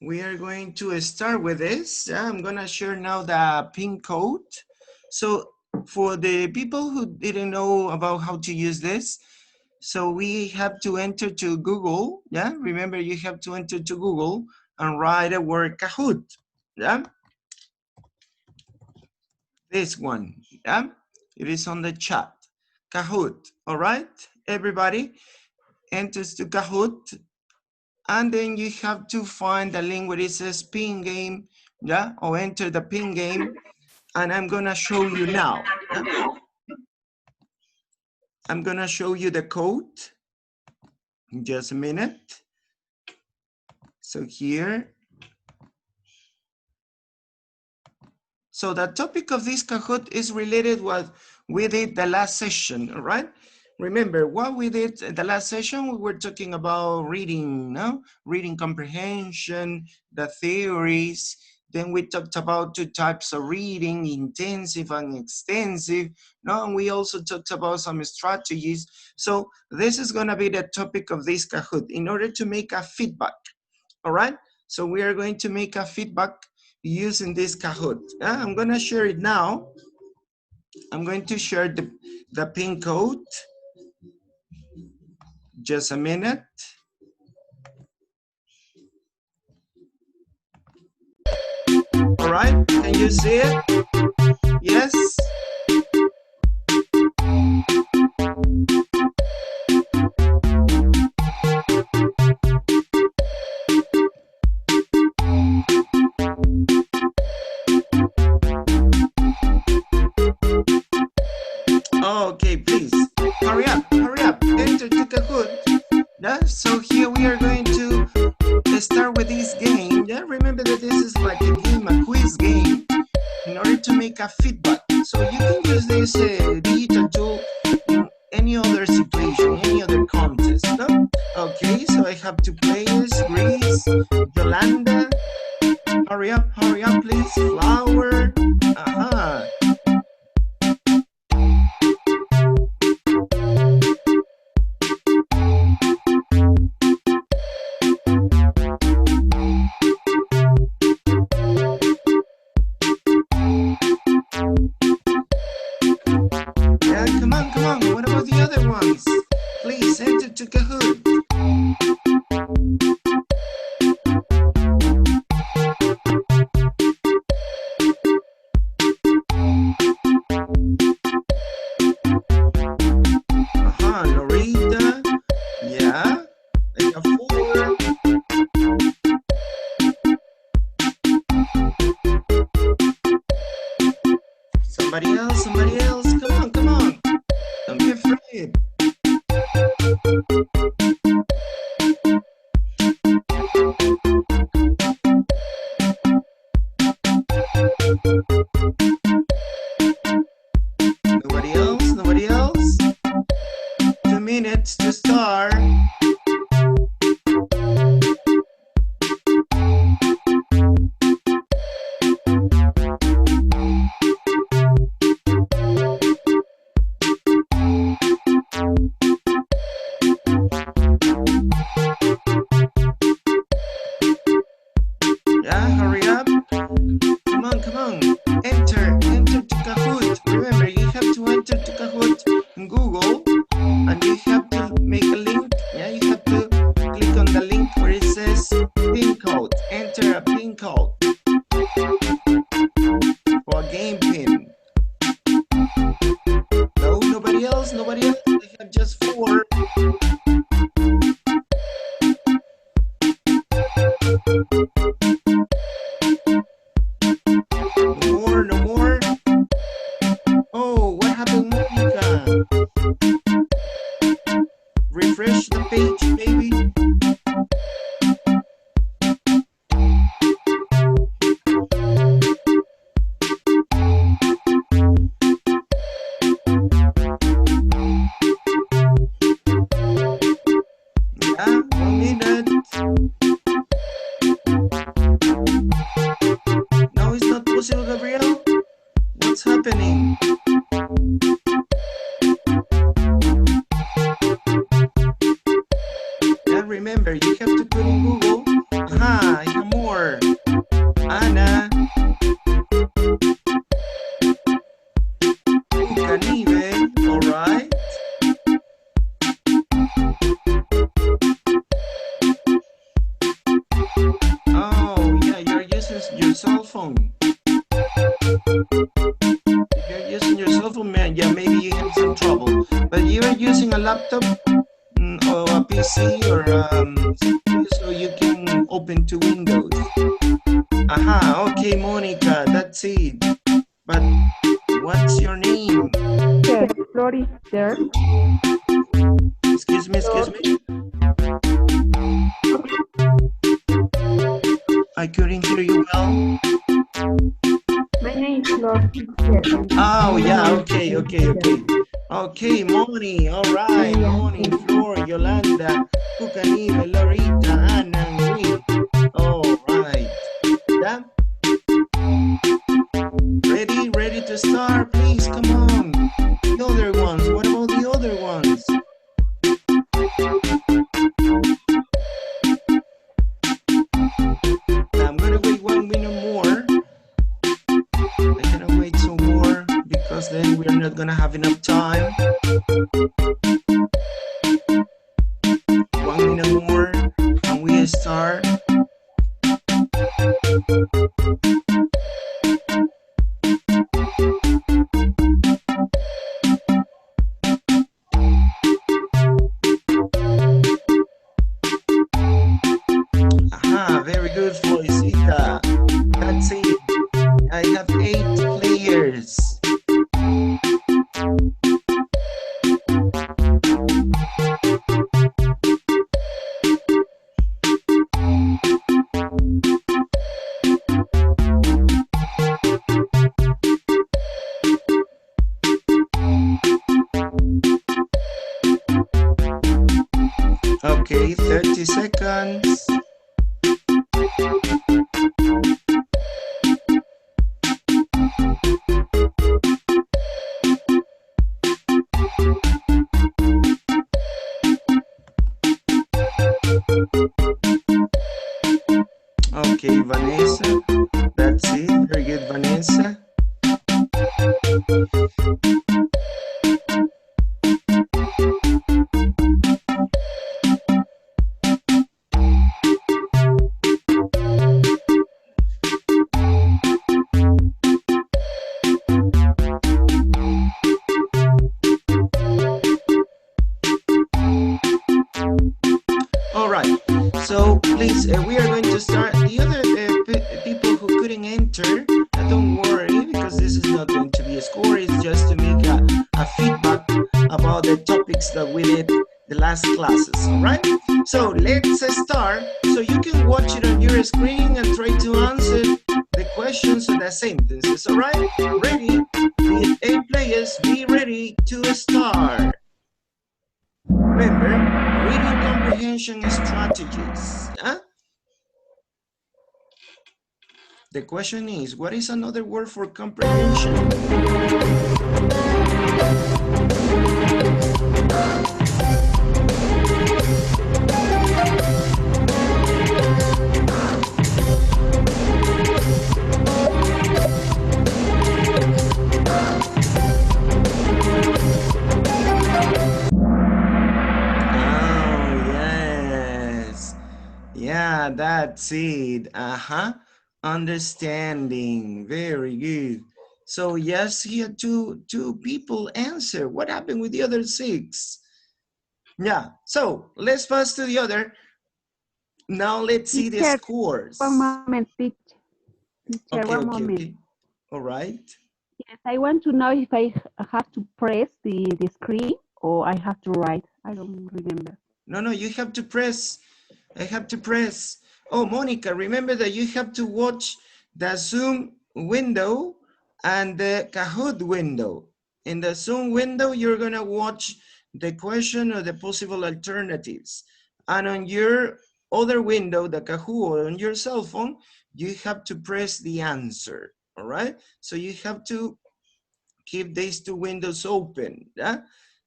We are going to start with this. I'm gonna share now the pin code. So for the people who didn't know about how to use this, so we have to enter to Google, yeah? Remember, you have to enter to Google and write a word Kahoot, yeah? This one, yeah? It is on the chat, Kahoot, all right? Everybody enters to Kahoot, and then you have to find the link where it says pin game, yeah? Or enter the pin game, and I'm gonna show you now, yeah? I'm gonna show you the code in just a minute. So here, so the topic of this Kahoot is related what we did the last session, all right? Remember what we did the last session, we were talking about reading, no? Reading comprehension, the theories. Then we talked about two types of reading, intensive and extensive. No, and we also talked about some strategies. So this is gonna be the topic of this Kahoot in order to make a feedback, all right? So we are going to make a feedback using this Kahoot. I'm gonna share it now. I'm going to share the pin code. Just a minute. All right, can you see it? Yes? Okay, please, hurry up, enter to Kahoot. Yeah, so here we are going to start with this game. Yeah, remember that this is like a game, a quiz game, in order to make a feedback. So you can use this digital tool in any other situation, any other contest, no? Okay, so I have two players, Greece, Yolanda. Hurry up, please. Flower. Aha. Yeah, come on. What about the other ones? Please enter to Kahoot. Lorita. Yeah, I have 4. Somebody else. Come on. Don't be afraid. Nobody else? 2 minutes to start. Yeah, hurry up. Come on. Enter to Kahoot. Remember, you have to enter to Kahoot in Google, and you have to make a link. Yeah, you have to click on the link where it says pin code. Enter a pin code for a game pin. No, nobody else. I have just 4. No more. Oh, what happened, Monica? Refresh the page, maybe. Oh, yeah, you're using your cell phone. If you're using your cell phone, man, yeah, maybe you have some trouble. But you're using a laptop or a PC or something so you can open to Windows. Aha, okay, Monica, that's it. But what's your name? Yes, floor is there. Excuse me, excuse me. I couldn't hear you well. My name is Flor. Oh, yeah, okay, okay, okay. Okay, Moni, all right, Moni, Flor, Yolanda, Cucanive, Lorita, Anna, and Marie. All right. Yeah? Ready to start? Please, come on. The other ones, what about the other ones? I'm gonna wait 1 minute more. I cannot wait some more because then we're not gonna have enough time. 1 minute more and we start. Aha, very good, Floicita. That's it. I have 8 players. Okay, 30 seconds. Okay, Vanessa. That's it. Very good, Vanessa. All right. So please, we are going to start. The other people who couldn't enter, don't worry because this is not going to be a score. It's just to make a feedback about the topics that we did the last classes. All right. So let's start. So you can watch it on your screen and try to answer the questions and the sentences. All right. Ready? The 8 players, be ready to start. Remember, reading comprehension strategies. Huh? The question is, what is another word for comprehension? Yeah, that's it. Understanding. Very good. So yes, here two people answer. What happened with the other 6? Yeah. So let's pass to the other. Now let's see the scores. One moment, teacher. Okay, One okay, moment. okay. All right. Yes, I want to know if I have to press the screen or I have to write. I don't remember. No, you have to press. I have to press. Oh, Monica, remember that you have to watch the Zoom window and the Kahoot window. In the Zoom window, you're gonna watch the question or the possible alternatives. And on your other window, the Kahoot, or on your cell phone, you have to press the answer, all right? So you have to keep these 2 windows open, yeah?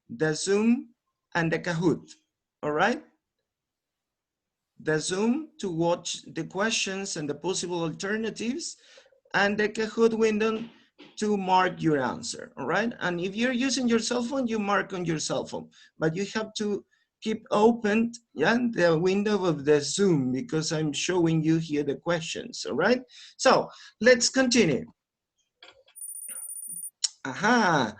The Zoom and the Kahoot, all right? The Zoom to watch the questions and the possible alternatives, and the Kahoot window to mark your answer, all right? And if you're using your cell phone, you mark on your cell phone, but you have to keep open, yeah, the window of the Zoom because I'm showing you here the questions, all right? So let's continue. Aha,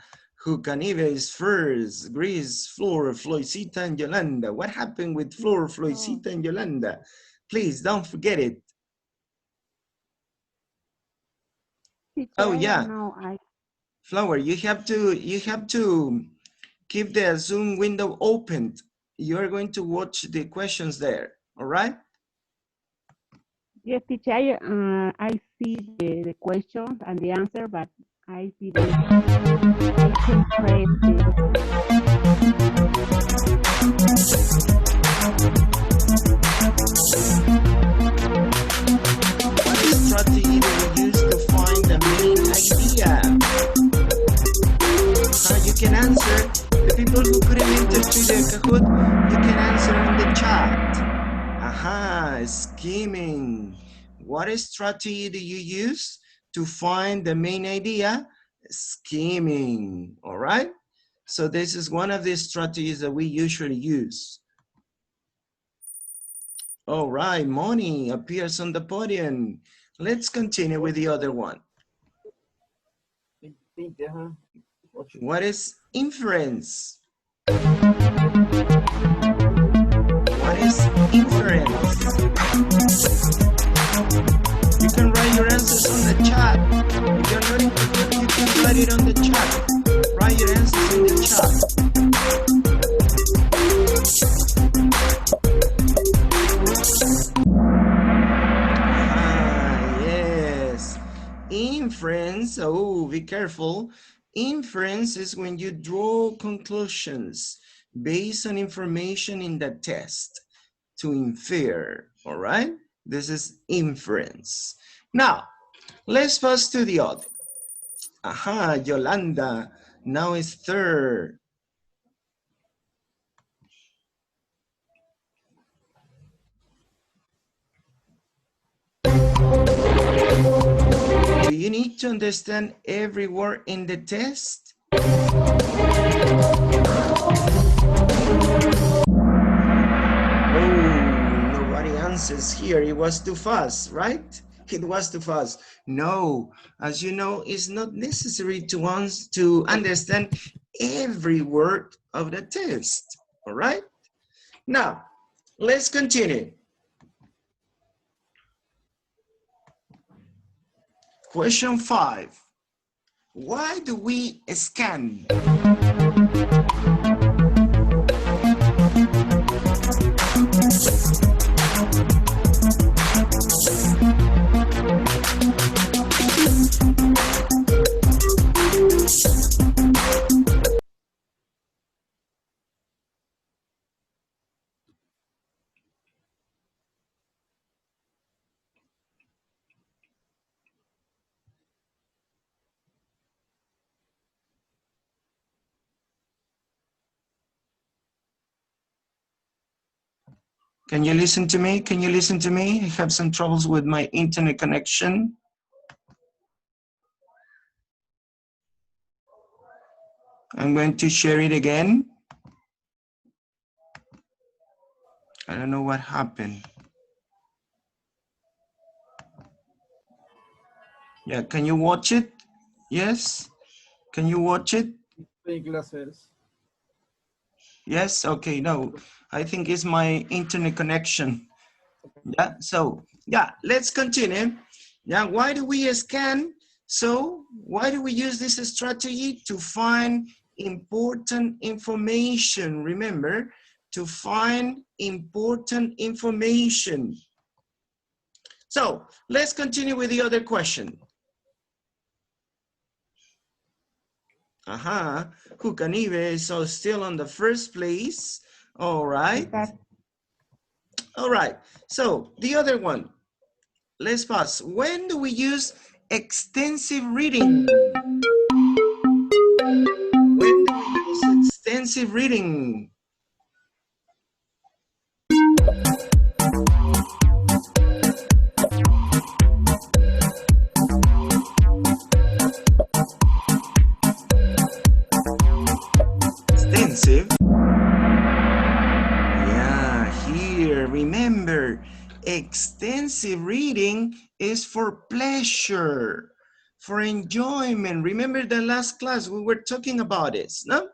Jucanive is first, Greece, Flor, Floicita, and Yolanda. What happened with Flor, Floicita, and Yolanda? Please don't forget it. Teacher, Oh I yeah, don't know. Flower, you have to keep the Zoom window opened. You're going to watch the questions there, all right? Yes, teacher, I see the questions and the answer, but I didn't. I can press the. What strategy do we use to find the main idea? You can answer. The people who couldn't enter to the Kahoot, you can answer on the chat. Aha, scheming. What strategy do you use to find the main idea? Scheming, all right? So this is one of the strategies that we usually use. All right, Moni appears on the podium. Let's continue with the other one. What is inference? What is inference? You can write your answers on the chat. If you're not in Kahoot, you can write it on the chat. Write your answers in the chat. Yes. Inference, oh, be careful. Inference is when you draw conclusions based on information in the test to infer, all right? This is inference. Now, let's pass to the other. Aha, Yolanda, now is third. Do you need to understand every word in the test? Oh, nobody answers here. It was too fast, right? It was too fast. No, as you know, it's not necessary to understand every word of the test, all right? Now, let's continue. Question 5. Why do we scan? Can you listen to me? Can you listen to me? I have some troubles with my internet connection. I'm going to share it again. I don't know what happened. Yeah, can you watch it? Yes? Can you watch it? Yes, okay, no. I think it's my internet connection. Yeah, so, yeah, let's continue. Yeah, why do we scan? So, why do we use this strategy? To find important information. Remember, to find important information. So, let's continue with the other question. Aha, Jucanive is still on the first place. All right. All right, so the other one. Let's pass. When do we use extensive reading? When do we use extensive reading? Extensive. Extensive reading is for pleasure, for enjoyment. Remember the last class we were talking about this, no?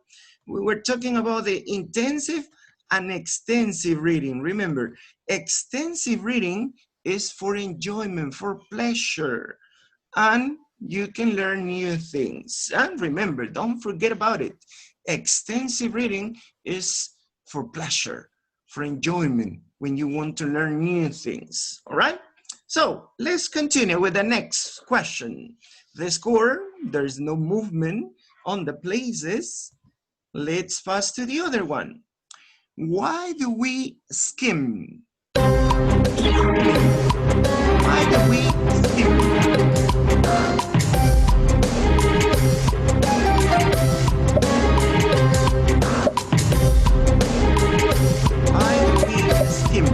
We were talking about the intensive and extensive reading. Remember, extensive reading is for enjoyment, for pleasure, and you can learn new things. And remember, don't forget about it. Extensive reading is for pleasure, for enjoyment, when you want to learn new things, all right? So let's continue with the next question. The score, there's no movement on the places. Let's pass to the other one. Why do we skim? Why do we skim? Why do we skim?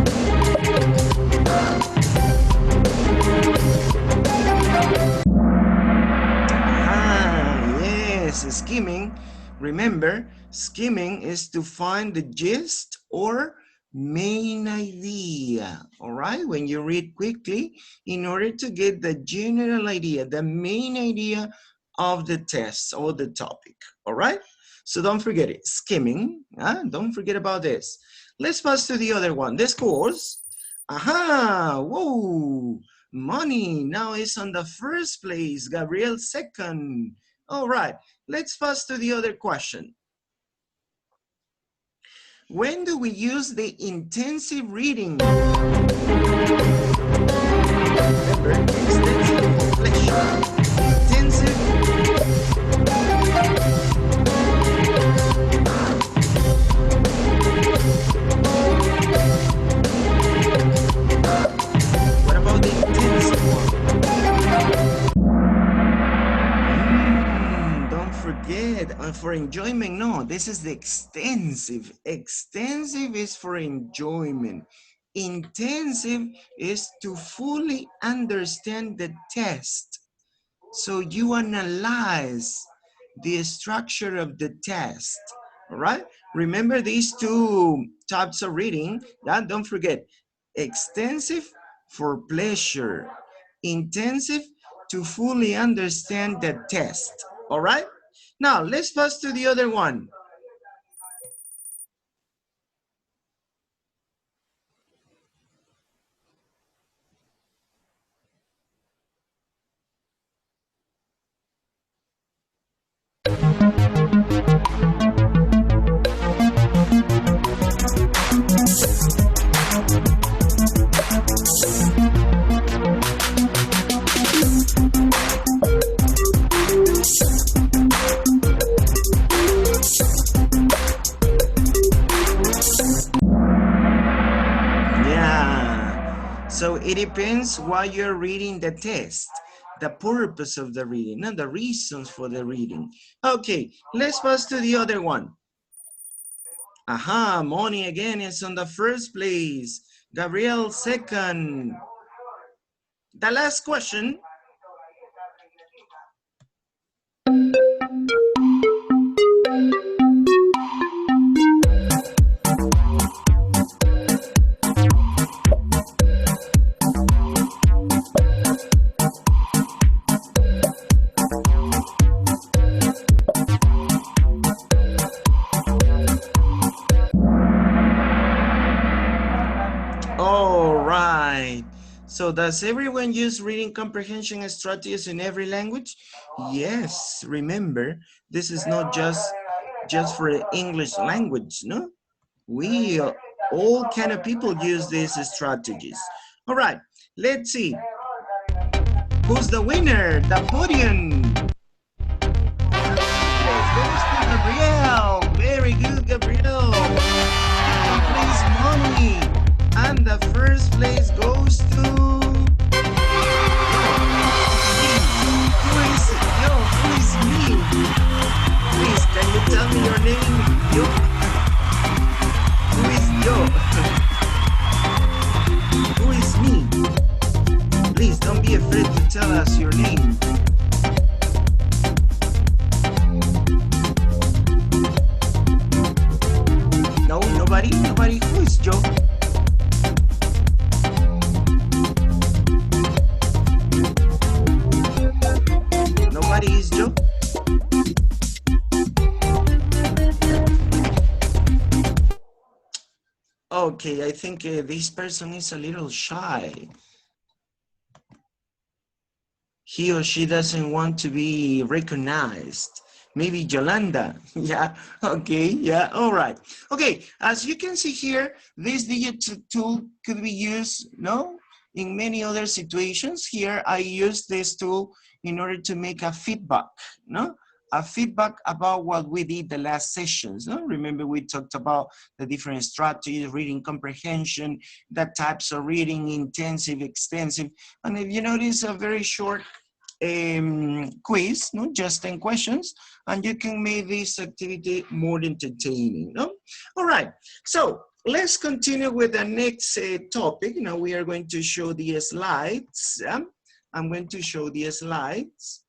Yes, skimming. Remember, skimming is to find the gist or main idea, all right? When you read quickly, in order to get the general idea, the main idea of the test or the topic, all right? So don't forget it, skimming, don't forget about this. Let's pass to the other one, the scores. Aha, whoa, money now is on the first place, Gabriel second. All right, let's pass to the other question. When do we use the intensive reading? Remember, extensive for pleasure. Intensive. What about the intensive one? Don't forget, for enjoyment, no, this is the extensive. Extensive is for enjoyment. Intensive is to fully understand the test. So you analyze the structure of the test, all right? Remember these two types of reading, don't forget, extensive for pleasure, intensive to fully understand the test, all right? Now, let's pass to the other one. So it depends why you're reading the test, the purpose of the reading, and the reasons for the reading. Okay, let's pass to the other one. Aha, money again is on the first place. Gabriel second. The last question. So does everyone use reading comprehension strategies in every language? Yes, remember, this is not just for English language, no? We, all kind of people use these strategies. All right, let's see. Who's the winner? The podium. Goes to Gabriel. Very good, Gabriel. Second place, money. And the first place goes to... Who is me? Please, can you tell me your name? Yo. Who is Yo? Who is me? Please, don't be afraid to tell us your name. No, nobody? Who is Joe? Okay, I think this person is a little shy. He or she doesn't want to be recognized. Maybe Yolanda. Yeah, okay, yeah, all right. Okay, as you can see here, this digital tool could be used, no? In many other situations. Here, I use this tool in order to make a feedback, no? A feedback about what we did the last sessions. No? Remember, we talked about the different strategies, reading comprehension, the types of reading, intensive, extensive. And if you notice, a very short quiz, no? Just 10 questions, and you can make this activity more entertaining. No? All right, so let's continue with the next topic. Now we are going to show the slides. I'm going to show the slides.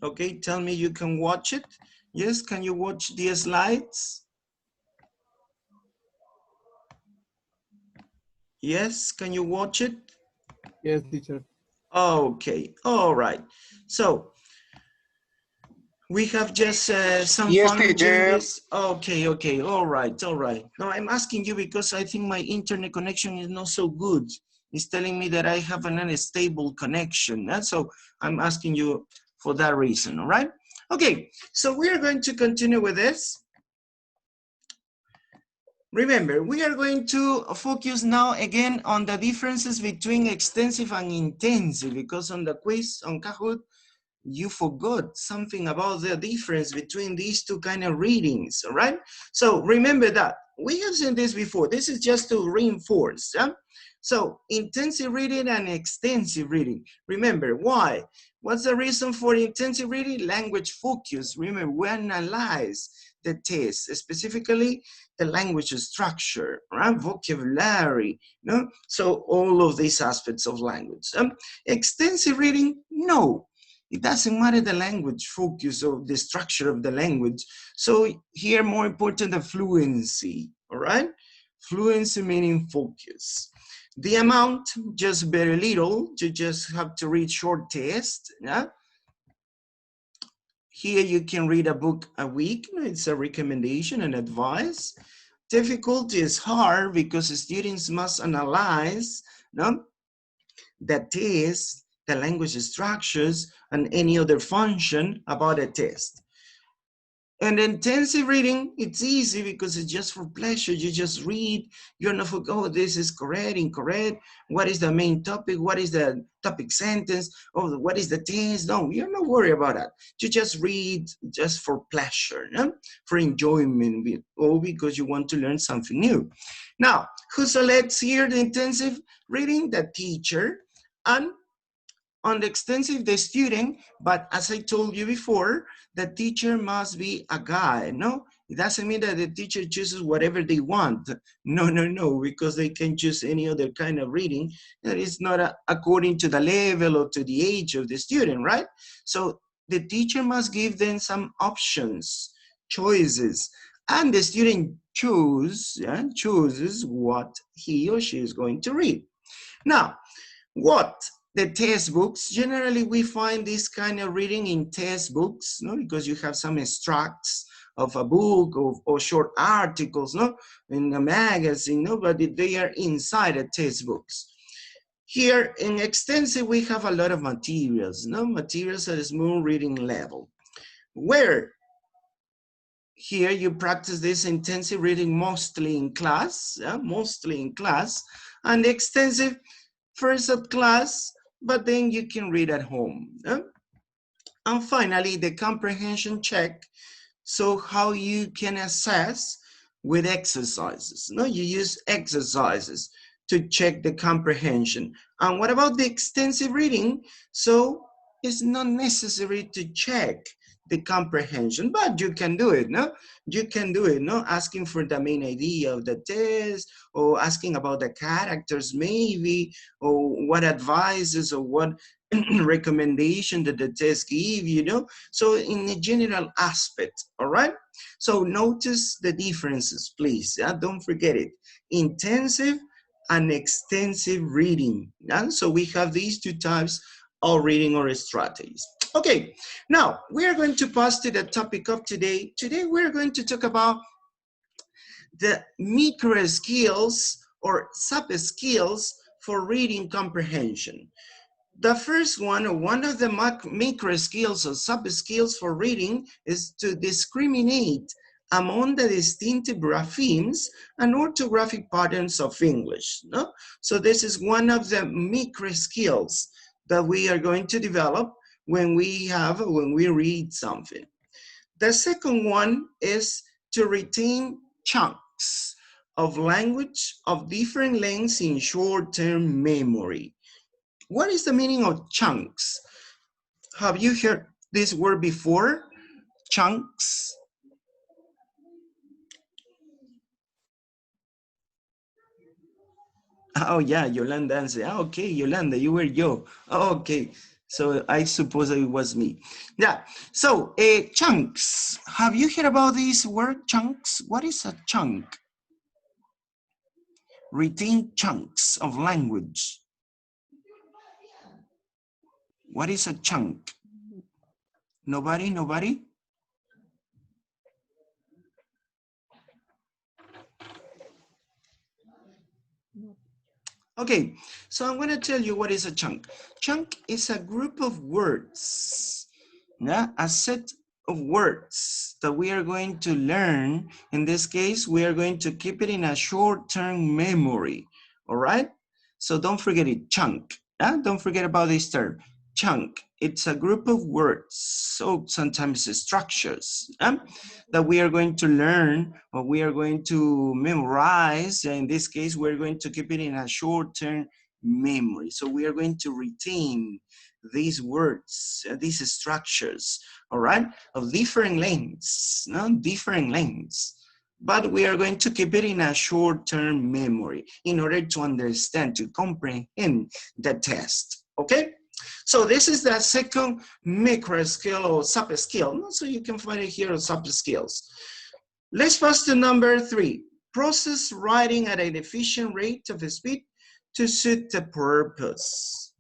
Okay, tell me you can watch it. Yes, can you watch the slides? Yes, can you watch it? Yes, teacher. Okay, all right. So we have just some Yes, following teacher. changes. Okay, okay, all right, all right. Now I'm asking you because I think my internet connection is not so good. It's telling me that I have an unstable connection. So I'm asking you for that reason, all right? Okay, so we are going to continue with this. Remember, we are going to focus now again on the differences between extensive and intensive, because on the quiz on Kahoot, you forgot something about the difference between these two kind of readings, all right? So remember that. We have seen this before. This is just to reinforce. Yeah? So intensive reading and extensive reading. Remember, why? What's the reason for intensive reading? Language focus. Remember, we analyze the test, specifically the language structure, right? Vocabulary, no? So all of these aspects of language. Extensive reading, no. It doesn't matter the language focus or the structure of the language. So here, more important, the fluency, all right? Fluency meaning focus. The amount, just very little. You just have to read short tests, yeah? Here you can read a book a week. It's a recommendation and advice. Difficulty is hard because students must analyze, no? The test, the language structures, and any other function about a test. And intensive reading, it's easy because it's just for pleasure. You just read, you're not for, oh, this is correct, incorrect. What is the main topic? What is the topic sentence? Oh, what is the test? No, you're not worried about that. You just read just for pleasure, no? For enjoyment, or because you want to learn something new. Now, who selects here the intensive reading? The teacher. And on the extensive, the student, but as I told you before, the teacher must be a guide, no? It doesn't mean that the teacher chooses whatever they want. No, no, no, because they can choose any other kind of reading that is not according to the level or to the age of the student, right? So the teacher must give them some options, choices, and the student chooses what he or she is going to read. Now, what? The test books, generally we find this kind of reading in test books, no? Because you have some extracts of a book or short articles, no? In a magazine, no? But they are inside the test books. Here in extensive, we have a lot of materials, no? Materials at a small reading level. Where here you practice this intensive reading mostly in class, mostly in class, and extensive first at class, but then you can read at home. And finally, the comprehension check. So how you can assess with exercises. No, you use exercises to check the comprehension. And what about the extensive reading? So it's not necessary to check the comprehension, but you can do it, no? You can do it, no? Asking for the main idea of the test, or asking about the characters maybe, or what advices or what recommendation that the test give, you know? So in a general aspect, all right? So notice the differences, please, don't forget it. Intensive and extensive reading, yeah? So we have these two types of reading or strategies. Okay, now we are going to pass to the topic of today. Today we're going to talk about the micro skills or sub skills for reading comprehension. The first one, or one of the micro skills or sub skills for reading, is to discriminate among the distinctive graphemes and orthographic patterns of English. No? So this is one of the micro skills that we are going to develop when we read something. The second one is to retain chunks of language of different lengths in short-term memory. What is the meaning of chunks? Have you heard this word before? Chunks? Oh yeah, Yolanda answered. Okay, Yolanda, you were yo. Okay, so I suppose it was me. Yeah, so chunks. Have you heard about this word, chunks? What is a chunk? Retain chunks of language. What is a chunk? Nobody, nobody? Okay, so I'm going to tell you what is a chunk. Chunk is a group of words, yeah, a set of words that we are going to learn. In this case, we are going to keep it in a short-term memory, all right? So don't forget it, chunk. Yeah? Don't forget about this term, chunk. It's a group of words, so sometimes structures, that we are going to learn or we are going to memorize. In this case, we're going to keep it in a short-term memory. So we are going to retain these words, these structures, all right, of different lengths, no? Different lengths. But we are going to keep it in a short-term memory in order to understand, to comprehend the test, okay? So this is the second micro skill or sub skill. So you can find it here on sub skills. Let's pass to number 3. Process writing at an efficient rate of speed to suit the purpose.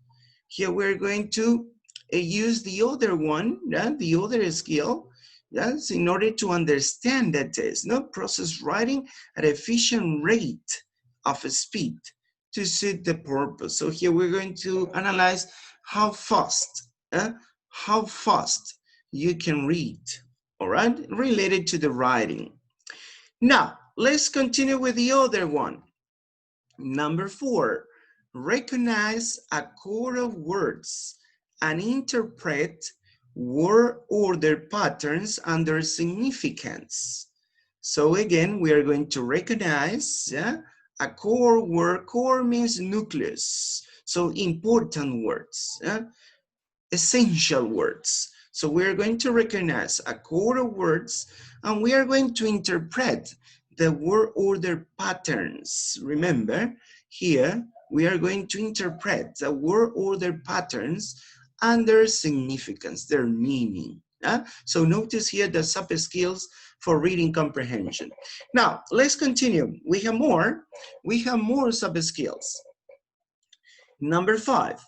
Here we're going to use the other one, the other skill, yes, in order to understand that test. No, process writing at efficient rate of speed to suit the purpose. So here we're going to analyze how fast you can read, all right, related to the writing. Now, let's continue with the other one. Number 4, recognize a core of words and interpret word order patterns and their significance. So again, we are going to recognize a core word. Core means nucleus, so important words, essential words. So we're going to recognize a core of words and we are going to interpret the word order patterns. Remember, here we are going to interpret the word order patterns and their significance, their meaning. So notice here the sub skills for reading comprehension. Now, let's continue. We have more sub skills. Number 5,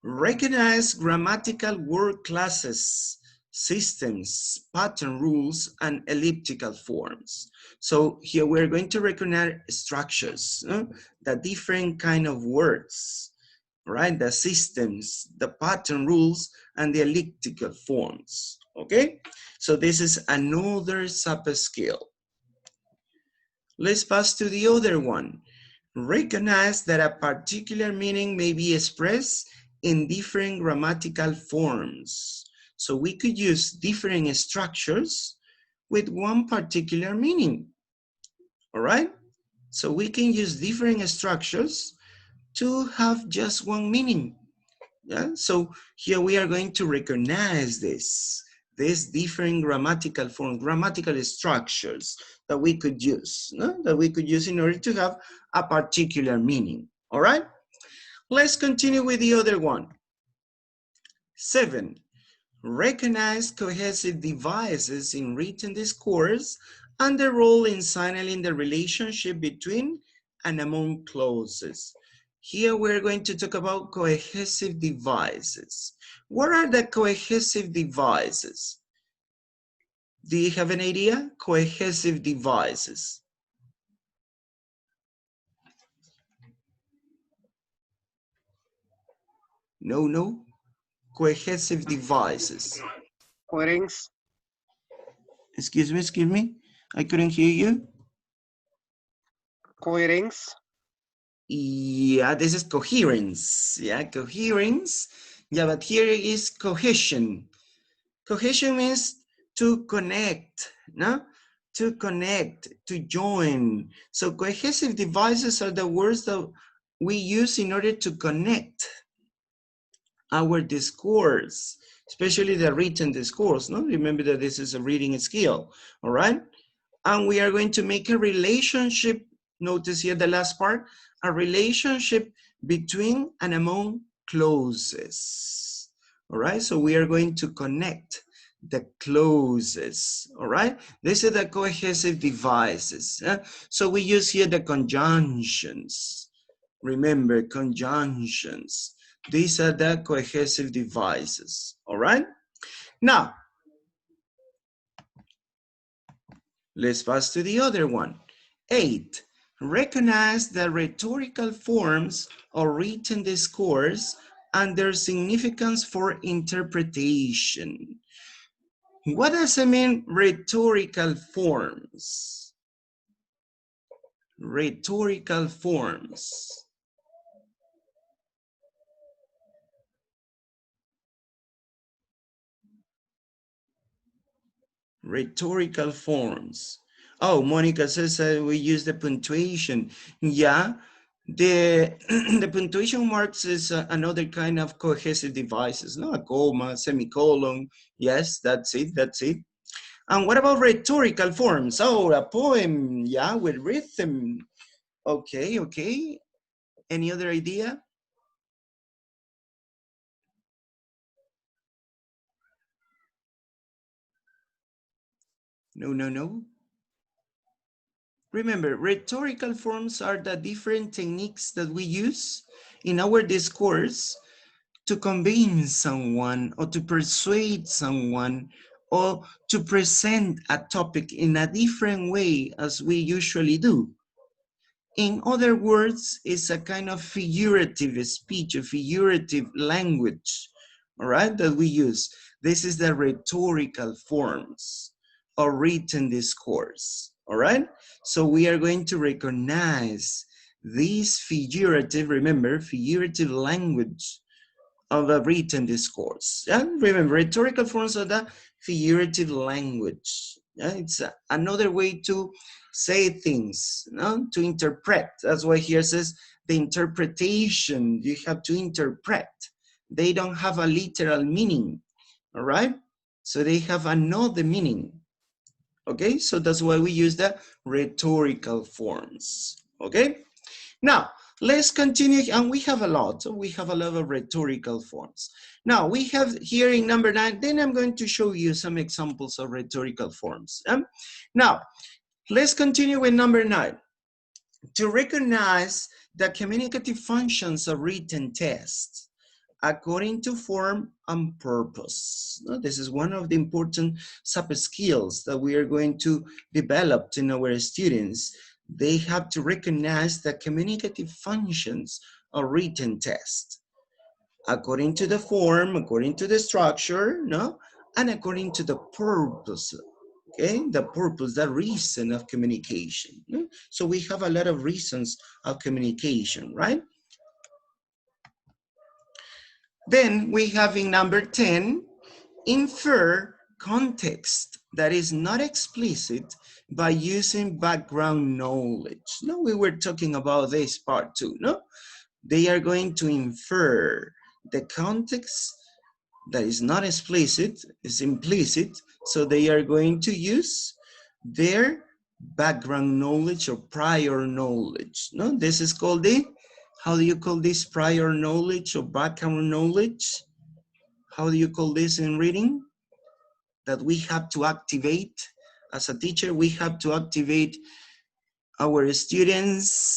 recognize grammatical word classes, systems, pattern rules, and elliptical forms. So here we're going to recognize structures, the different kind of words, right? The systems, the pattern rules, and the elliptical forms, okay? So this is another sub-skill. Let's pass to the other one. Recognize that a particular meaning may be expressed in different grammatical forms. So we could use different structures with one particular meaning, all right? So we can use different structures to have just one meaning. Yeah? So here we are going to recognize these different grammatical forms, grammatical structures that we could use, that we could use in order to have a particular meaning, all right? Let's continue with the other one. 7, recognize cohesive devices in written discourse and their role in signaling the relationship between and among clauses. Here we're going to talk about cohesive devices. What are the cohesive devices? Do you have an idea? Cohesive devices. No, no. Cohesive devices. Coherence. Excuse me. I couldn't hear you. Coherence. Yeah, this is coherence. Yeah, coherence. Yeah, but here is cohesion. Cohesion means to connect, no? To connect, to join. So cohesive devices are the words that we use in order to connect our discourse, especially the written discourse, no? Remember that this is a reading skill, all right? And we are going to make a relationship, notice here the last part, a relationship between and among clauses. All right, so we are going to connect the clauses. All right, these are the cohesive devices. So we use here the conjunctions. Remember, conjunctions. These are the cohesive devices. All right, now let's pass to the other one. 8. Recognize the rhetorical forms of written discourse and their significance for interpretation. What does it mean, rhetorical forms? Rhetorical forms. Rhetorical forms. Oh, Monica says we use the punctuation. Yeah, the the punctuation marks is another kind of cohesive devices, no? A comma, semicolon. Yes, that's it, that's it. And what about rhetorical forms? Oh, a poem, yeah, with rhythm. Okay, okay. Any other idea? No, no, no. Remember, rhetorical forms are the different techniques that we use in our discourse to convince someone or to persuade someone or to present a topic in a different way as we usually do. In other words, it's a kind of figurative speech, a figurative language, all right, that we use. This is the rhetorical forms of written discourse, all right? So we are going to recognize these figurative, remember, figurative language of a written discourse. And remember, rhetorical forms are the figurative language. Yeah? It's another way to say things, no? To interpret. That's why here says the interpretation, you have to interpret. They don't have a literal meaning, all right? So they have another meaning, okay? So that's why we use the rhetorical forms, okay? Now, let's continue, and we have a lot. So we have a lot of rhetorical forms. Now, we have here in number 9, then I'm going to show you some examples of rhetorical forms. Now, let's continue with number 9. To recognize the communicative functions of written text according to form and purpose. This is one of the important sub-skills that we are going to develop in our students. They have to recognize the communicative functions of written text according to the form, according to the structure, no? And according to the purpose, okay? The purpose, the reason of communication. No? So we have a lot of reasons of communication, right? Then we have in number 10, infer context that is not explicit by using background knowledge. No, we were talking about this part too, no? They are going to infer the context that is not explicit, is implicit, so they are going to use their background knowledge or prior knowledge. No, this is called the, how do you call this, prior knowledge or background knowledge? How do you call this in reading? That we have to activate. As a teacher, we have to activate our students.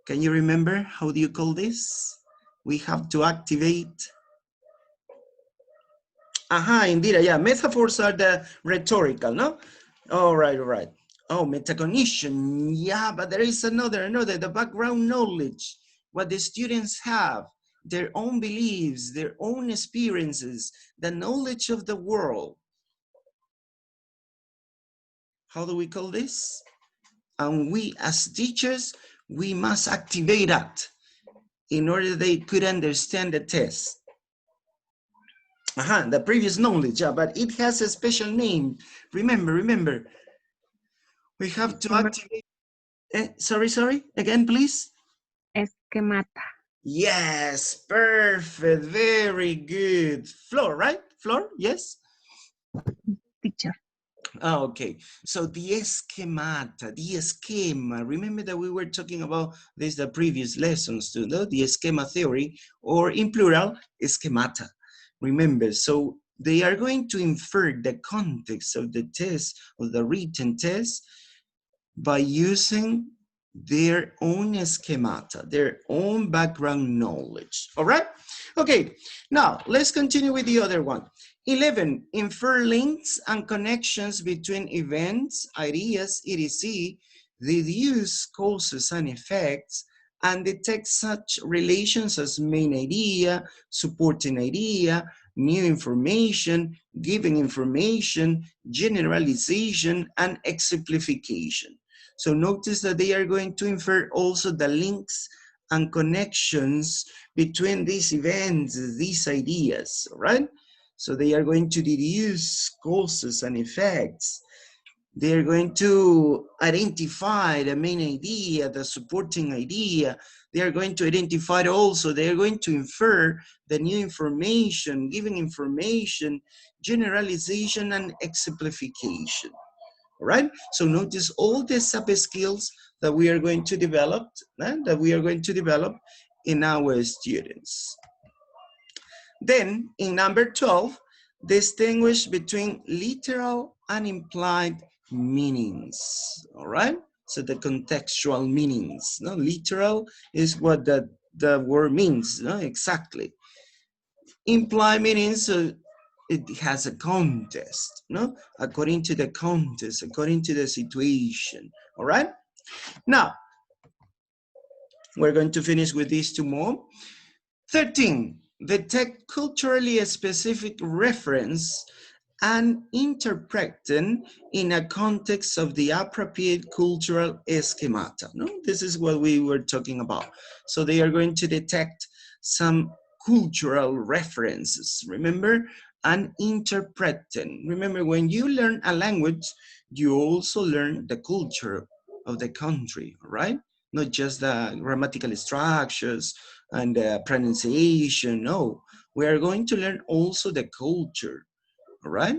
Can you remember? How do you call this? We have to activate. Aha, indeed, yeah. Metaphors are the rhetorical, no? All right, all right. Oh, metacognition. Yeah, but there is another, the background knowledge, what the students have their own beliefs, their own experiences, the knowledge of the world. How do we call this? And we as teachers, we must activate that in order they could understand the test. The previous knowledge, but it has a special name. Remember, we have to activate. Sorry, again, please. Esquemata. Yes, perfect, very good. Floor, right? Floor, yes? Teacher. Okay, so the schemata, the schema, remember that we were talking about this the previous lessons too, no? The schema theory, or in plural, schemata. Remember, so they are going to infer the context of the test, of the written test, by using their own schemata, their own background knowledge, all right? Okay, now let's continue with the other one. 11, infer links and connections between events, ideas, etc., deduce causes and effects, and detect such relations as main idea, supporting idea, new information, giving information, generalization, and exemplification. So notice that they are going to infer also the links and connections between these events, these ideas, right? So they are going to deduce causes and effects. They are going to identify the main idea, the supporting idea. They are going to identify also, they are going to infer the new information, giving information, generalization, and exemplification. All right, so notice all the sub skills that we are going to develop, in our students. Then in number 12, distinguish between literal and implied meanings. All right, so the contextual meanings. No, literal is what the word means, no? Exactly. Implied meanings, it has a context, no? According to the context, according to the situation, all right? Now, we're going to finish with these two more. 13, detect culturally specific reference and interpreting in a context of the appropriate cultural schemata. No? This is what we were talking about. So they are going to detect some cultural references, remember, and interpreting. Remember, when you learn a language, you also learn the culture of the country, right? Not just the grammatical structures and the pronunciation, no. We are going to learn also the culture, all right?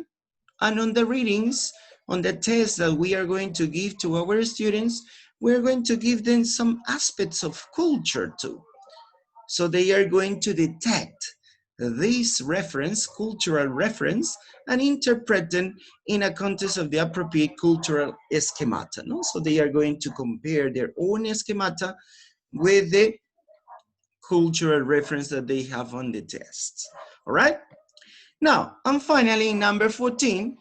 And on the readings, on the test that we are going to give to our students, we're going to give them some aspects of culture too. So they are going to detect this reference, cultural reference, and interpret them in a context of the appropriate cultural schemata. No? So they are going to compare their own schemata with the cultural reference that they have on the test. All right? Now, and finally, number 14,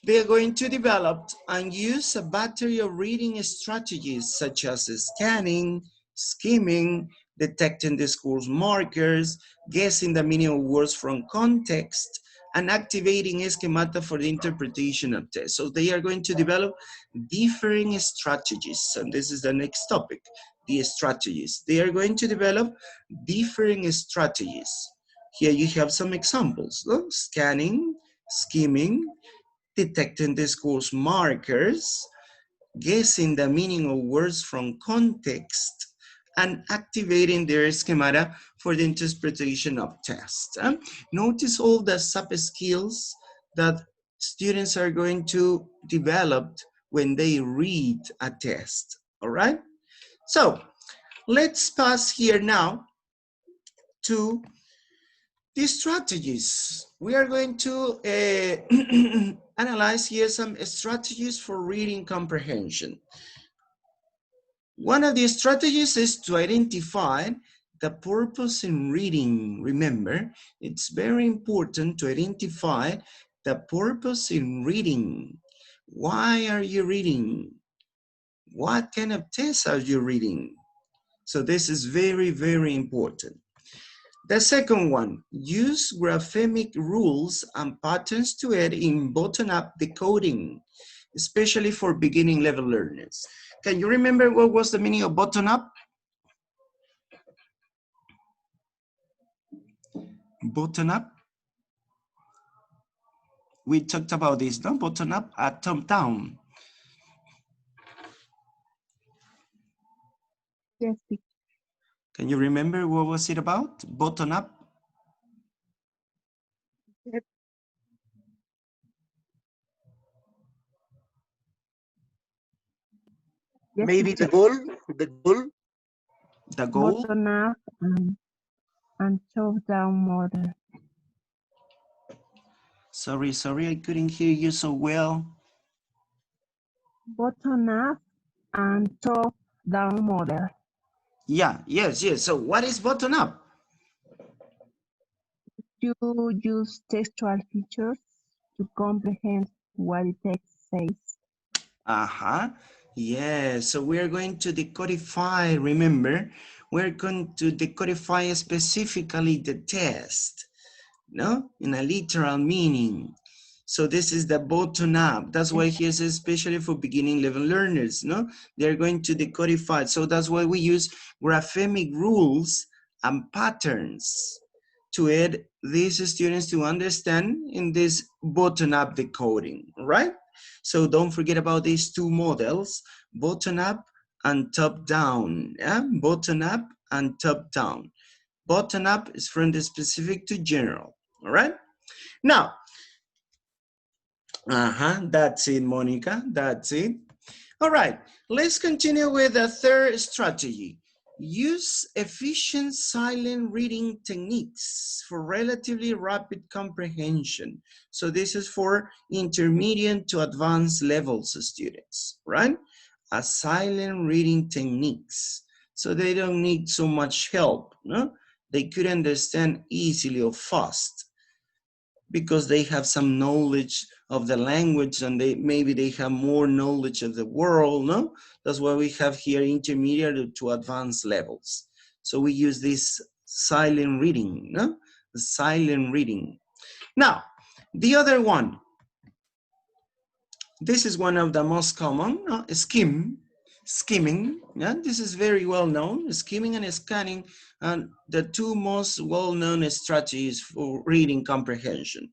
they are going to develop and use a battery of reading strategies such as scanning, skimming, detecting discourse markers, guessing the meaning of words from context, and activating schemata for the interpretation of text. So they are going to develop different strategies, and this is the next topic, the strategies. They are going to develop different strategies. Here you have some examples, no? Scanning, skimming, detecting discourse markers, guessing the meaning of words from context, and activating their schemata for the interpretation of text. Notice all the sub-skills that students are going to develop when they read a test, all right? So let's pass here now to the strategies. We are going to analyze here some strategies for reading comprehension. One of the strategies is to identify the purpose in reading. Remember, it's very important to identify the purpose in reading. Why are you reading? What kind of tests are you reading? So this is very, very important. The second one, use graphemic rules and patterns to aid in bottom-up decoding, especially for beginning level learners. Can you remember what was the meaning of bottom-up? Bottom-up? We talked about this, no? Bottom-up at top-down. Yes, Can you remember what was it about? Bottom-up? teacher. Yes, Maybe the teacher. goal, the goal. The goal? Bottom up and top down model. Sorry, I couldn't hear you so well. Bottom up and top down model. Yeah, yes. So what is bottom-up? You use textual features to comprehend what the text says. Yeah, so we're going to decodify, remember, we're going to decodify specifically the text, no? In a literal meaning. So this is the bottom up. That's why here says especially for beginning level learners, no? They're going to decodify. So that's why we use graphemic rules and patterns to aid these students to understand in this bottom up decoding, right? So don't forget about these two models, bottom up and top down, yeah? Bottom up and top down. Bottom up is from the specific to general, all right? Now, that's it, Monica, that's it. All right, let's continue with the third strategy. Use efficient silent reading techniques for relatively rapid comprehension. So this is for intermediate to advanced levels of students, right? A silent reading techniques. So they don't need so much help, no? They could understand easily or fast, because they have some knowledge of the language and maybe they have more knowledge of the world, no? That's why we have here intermediate to advanced levels. So we use this silent reading, no? The silent reading. Now, the other one, this is one of the most common, skimming, yeah? This is very well known, skimming and scanning, and the two most well-known strategies for reading comprehension.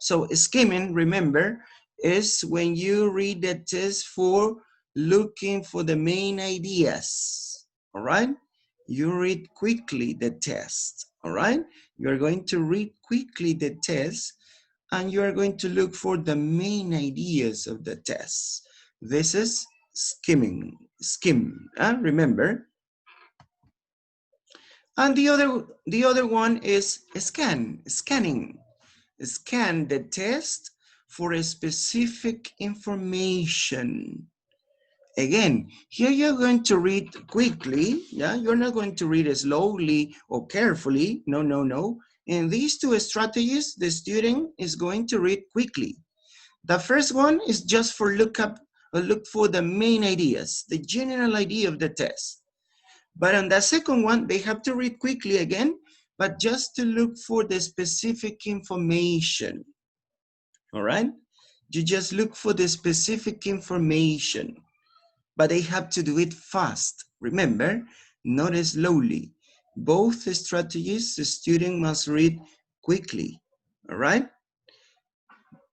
So skimming, remember, is when you read the text for looking for the main ideas, all right? You read quickly the text, all right? You're going to read quickly the text and you are going to look for the main ideas of the text. This is skimming, remember? And the other one is scanning. Scan the text for a specific information. Again, here you're going to read quickly, yeah? You're not going to read slowly or carefully, no. In these two strategies, the student is going to read quickly. The first one is just for look for the main ideas, the general idea of the text. But on the second one, they have to read quickly again, but just to look for the specific information, all right? You just look for the specific information, but they have to do it fast. Remember, not slowly. Both strategies, the student must read quickly, all right?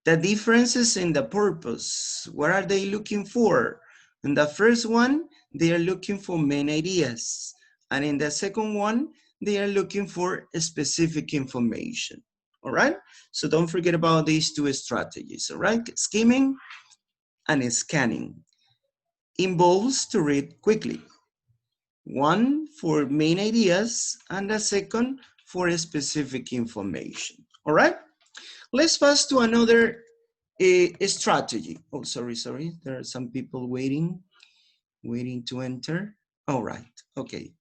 The differences in the purpose, what are they looking for? In the first one, they are looking for main ideas. And in the second one, they are looking for specific information, all right? So don't forget about these two strategies, all right? Skimming and scanning involves to read quickly. One for main ideas and the second for specific information, all right? Let's pass to another strategy. Oh, sorry. There are some people waiting to enter. All right, okay.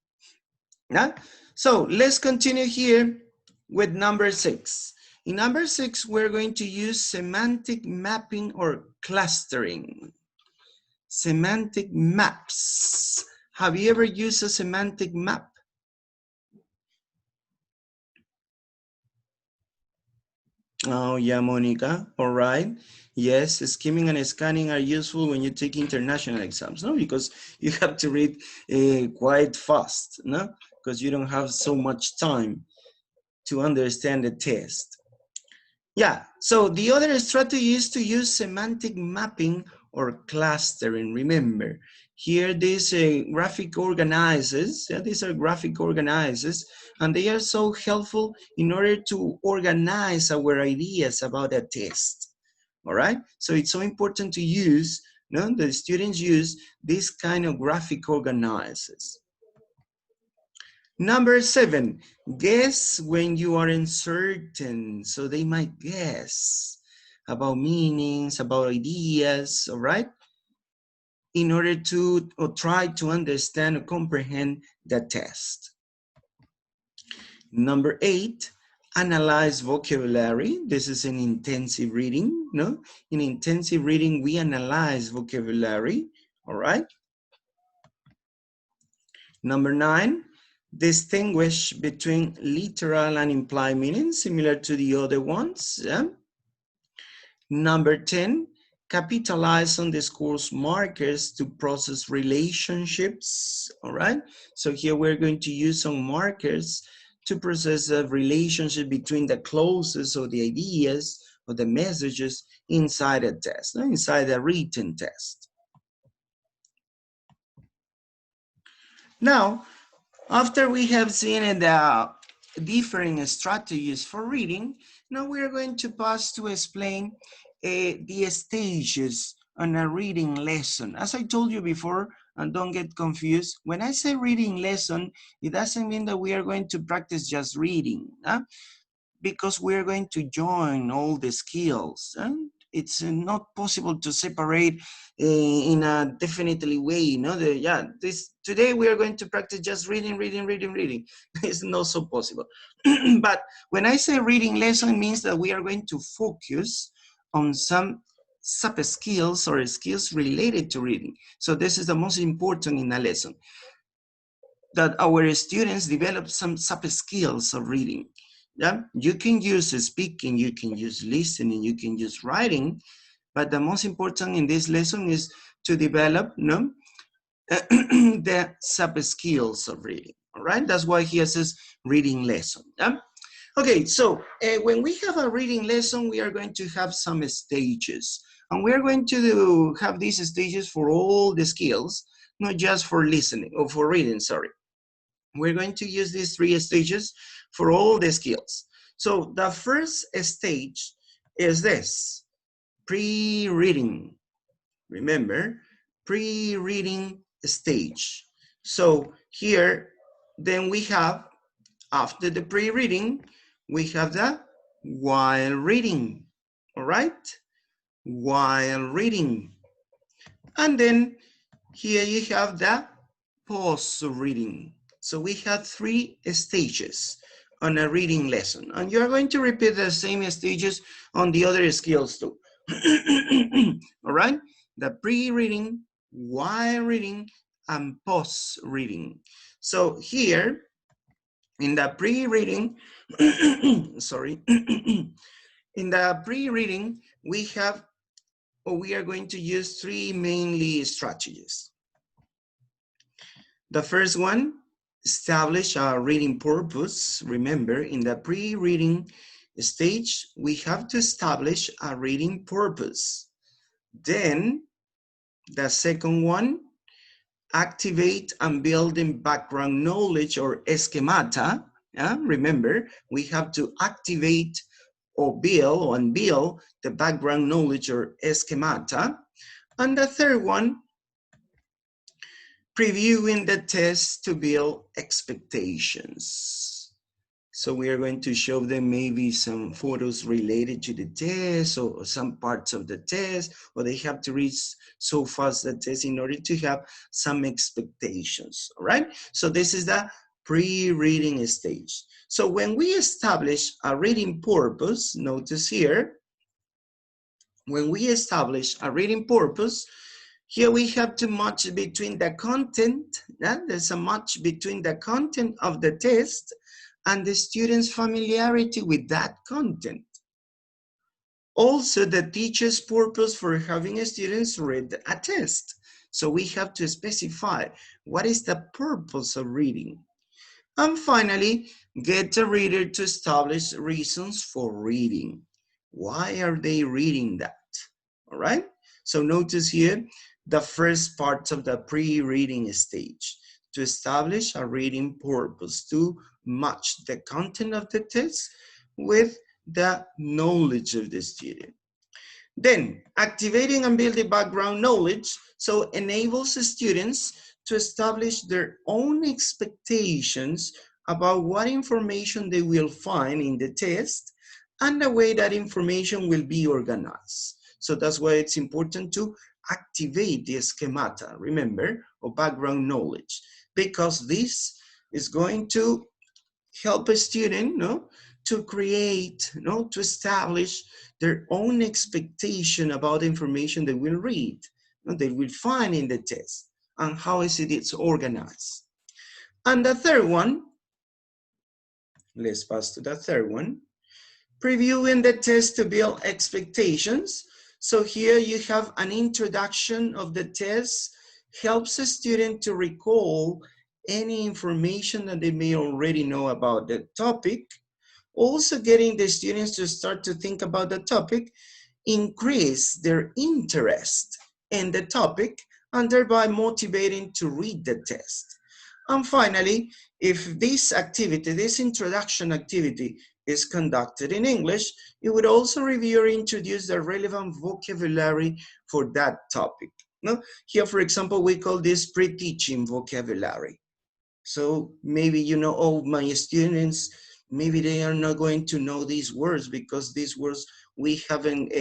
Yeah? So let's continue here with number 6. In number 6, we're going to use semantic mapping or clustering. Semantic maps. Have you ever used a semantic map? Oh, yeah, Monica. All right. Yes, skimming and scanning are useful when you take international exams, no? Because you have to read quite fast, no? Because you don't have so much time to understand the test. Yeah, so the other strategy is to use semantic mapping or clustering. Remember, here these graphic organizers, yeah, these are graphic organizers, and they are so helpful in order to organize our ideas about a test. All right, so it's so important to use, no, the students use this kind of graphic organizers. Number 7, guess when you are uncertain. So they might guess about meanings, about ideas, all right? In order to or try to understand or comprehend the test. Number 8, analyze vocabulary. This is an intensive reading, no? In intensive reading, we analyze vocabulary, all right? Number 9, distinguish between literal and implied meanings, similar to the other ones. Yeah? Number 10, capitalize on the course markers to process relationships. All right. So here we're going to use some markers to process a relationship between the clauses or the ideas or the messages inside a test, no? Inside a written test. Now, after we have seen the different strategies for reading, now we are going to pass to explain the stages on a reading lesson. As I told you before, and don't get confused, when I say reading lesson, it doesn't mean that we are going to practice just reading. Because we're going to join all the skills. And it's not possible to separate in a definitely way. No, today we are going to practice just reading. It's not so possible. But when I say reading lesson, it means that we are going to focus on some sub skills or skills related to reading. So this is the most important in a lesson, that our students develop some sub skills of reading. Yeah, you can use speaking, you can use listening, you can use writing, but the most important in this lesson is to develop, no, the sub skills of reading. All right, that's why he says reading lesson. Yeah? Okay, so when we have a reading lesson, we are going to have some stages, and we are going to have these stages for all the skills, not just for listening or for reading. Sorry. We're going to use these 3 stages for all the skills. So the first stage is this, pre-reading. Remember, pre-reading stage. So here, then we have, after the pre-reading, we have the while reading, all right? While reading. And then here you have the pause reading. So we have 3 stages on a reading lesson. And you're going to repeat the same stages on the other skills too. All right? The pre-reading, while reading, and pause reading. So here, in the pre-reading, sorry, in the pre-reading, we have, or we are going to use 3 mainly strategies. The first one, establish a reading purpose. Remember, in the pre-reading stage, we have to establish a reading purpose. Then, the second one, activate and build in background knowledge or schemata. Remember, we have to activate or build the background knowledge or schemata. And the third one, previewing the test to build expectations. So we are going to show them maybe some photos related to the test or some parts of the test, or they have to read so fast the test in order to have some expectations, all right? So this is the pre-reading stage. So when we establish a reading purpose, notice here, when we establish a reading purpose, here we have to match between the content, there's a match between the content of the test and the student's familiarity with that content. Also, the teacher's purpose for having students read a test. So we have to specify what is the purpose of reading. And finally, get the reader to establish reasons for reading. Why are they reading that? All right? So notice here the first part of the pre-reading stage, to establish a reading purpose, to match the content of the text with the knowledge of the student. Then, activating and building background knowledge, so enables students to establish their own expectations about what information they will find in the test and the way that information will be organized. So that's why it's important to activate the schemata, remember, or background knowledge, because this is going to help a student, to create, to establish their own expectation about the information they will read, they will find in the test, and how is it's organized. And the third one, let's pass to the third one, previewing the test to build expectations. So here you have an introduction of the test, helps a student to recall any information that they may already know about the topic. Also getting the students to start to think about the topic, increase their interest in the topic, and thereby motivating to read the test. And finally, if this activity, this introduction activity is conducted in English, it would also review or introduce the relevant vocabulary for that topic. No? Here, for example, we call this pre-teaching vocabulary. So maybe, oh, my students, maybe they are not going to know these words because these words we haven't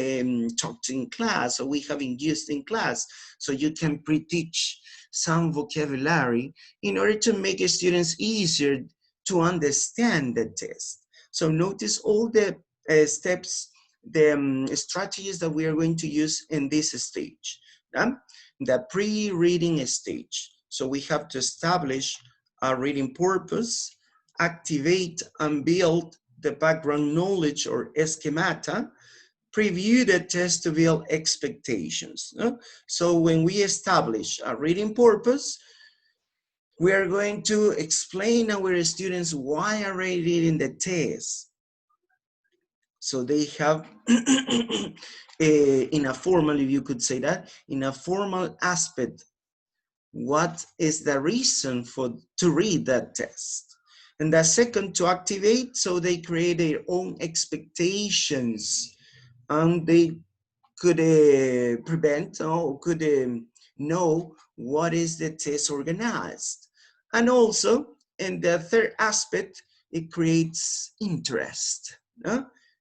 talked in class or we haven't used in class. So you can pre-teach some vocabulary in order to make students easier to understand the test. So notice all the steps, the strategies that we are going to use in this stage, the pre-reading stage. So we have to establish a reading purpose, activate and build the background knowledge or schemata, preview the test to build expectations. So when we establish a reading purpose, we are going to explain our students why are they reading the test. So they have, in a formal, if you could say that, in a formal aspect, what is the reason to read that test? And the second, to activate, so they create their own expectations and they could prevent or could know what is the test organized. And also, in the third aspect, it creates interest.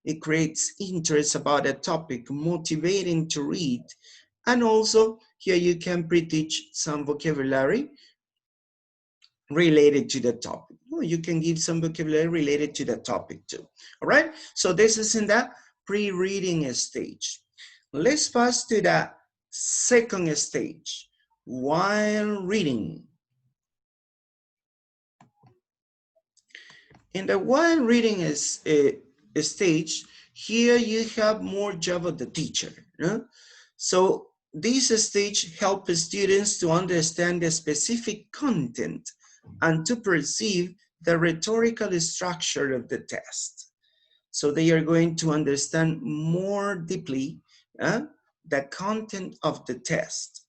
It creates interest about a topic, motivating to read. And also, here you can pre-teach some vocabulary related to the topic. You can give some vocabulary related to the topic too. All right, so this is in the pre-reading stage. Let's pass to the second stage, while reading. In the while reading stage, here you have more job of the teacher. So this stage helps students to understand the specific content and to perceive the rhetorical structure of the test. So they are going to understand more deeply the content of the test.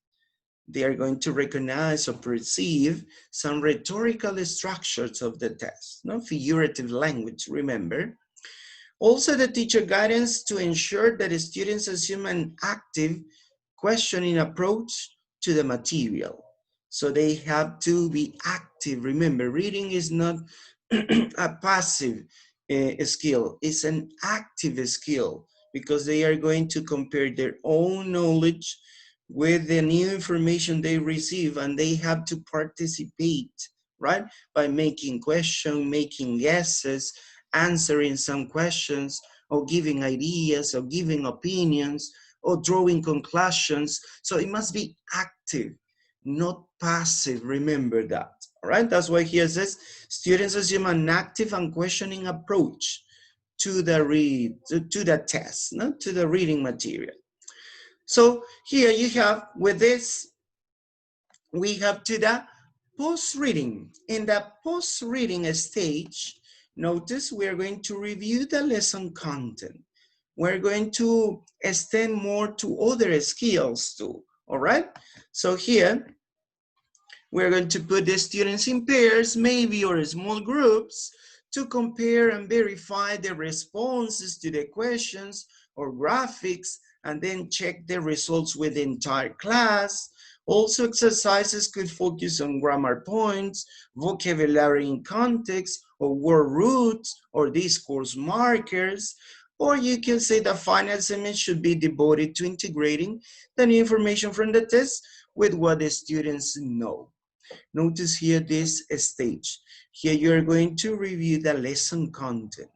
They are going to recognize or perceive some rhetorical structures of the test, figurative language, remember. Also, the teacher guidance to ensure that the students assume an active questioning approach to the material. So they have to be active. Remember, reading is not a passive skill, it's an active skill because they are going to compare their own knowledge with the new information they receive and they have to participate, right? By making questions, making guesses, answering some questions, or giving ideas, or giving opinions, or drawing conclusions. So it must be active, not passive, remember that. All right, that's why here it says, students assume an active and questioning approach to the test, no? To the reading material. So here you have, with this, we have to the post-reading. In the post-reading stage, notice we're going to review the lesson content. We're going to extend more to other skills too, all right? So here, we're going to put the students in pairs, maybe, or small groups, to compare and verify the responses to the questions or graphics, and then check the results with the entire class. Also, exercises could focus on grammar points, vocabulary in context, or word roots, or discourse markers. Or you can say the final assignment should be devoted to integrating the new information from the test with what the students know. Notice here this stage. Here you're going to review the lesson content.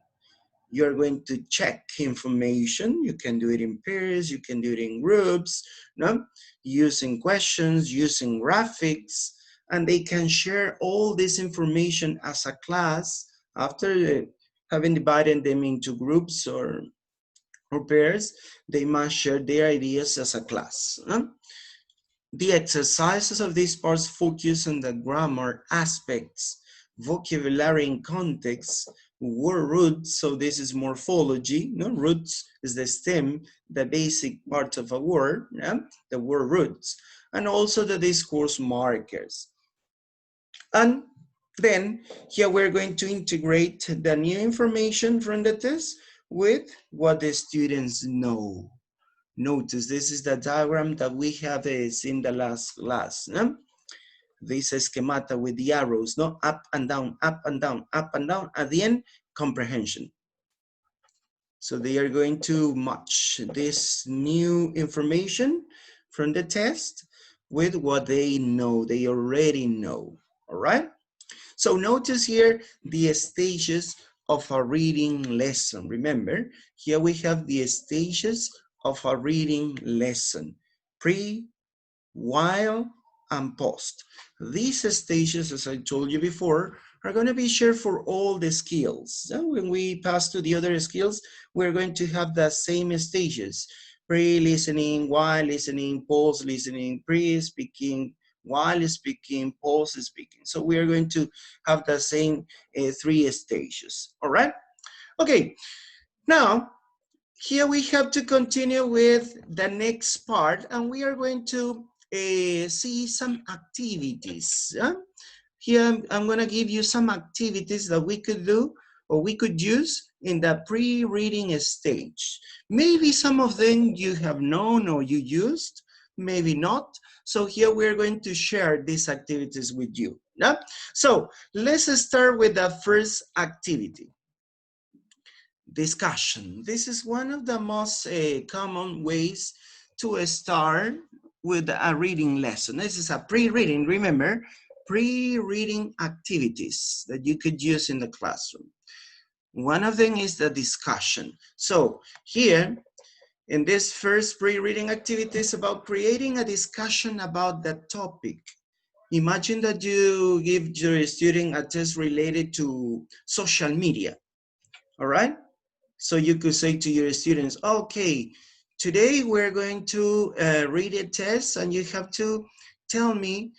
You're going to check information. You can do it in pairs, you can do it in groups, no? Using questions, using graphics, and they can share all this information as a class after having divided them into groups or pairs. They must share their ideas as a class. No? The exercises of these parts focus on the grammar aspects, vocabulary in context, word roots, so this is morphology, no? Roots is the stem, the basic part of a word, yeah? The word roots, and also the discourse markers. And then here we're going to integrate the new information from the test with what the students know. Notice this is the diagram that we have seen the last class. No? This schemata with the arrows, no? Up and down, up and down, up and down. At the end, comprehension. So they are going to match this new information from the test with what they know, they already know, all right? So notice here the stages of a reading lesson. Remember, here we have the stages of a reading lesson: pre, while, and post. These stages, as I told you before, are going to be shared for all the skills. So when we pass to the other skills, we're going to have the same stages: pre-listening, while listening, post listening, pre-speaking, while speaking, post speaking. So we are going to have the same 3 stages, all right? Okay, now, here we have to continue with the next part, and we are going to see some activities. Here, I'm going to give you some activities that we could do or we could use in the pre-reading stage. Maybe some of them you have known or you used, maybe not. So here we're going to share these activities with you. Yeah? So let's start with the first activity. Discussion. This is one of the most common ways to start with a reading lesson. This is a pre-reading, remember, pre-reading activities that you could use in the classroom. One of them is the discussion. So here, in this first pre-reading activity is about creating a discussion about the topic. Imagine that you give your student a test related to social media, all right? So you could say to your students, okay, today we're going to read a test and you have to tell me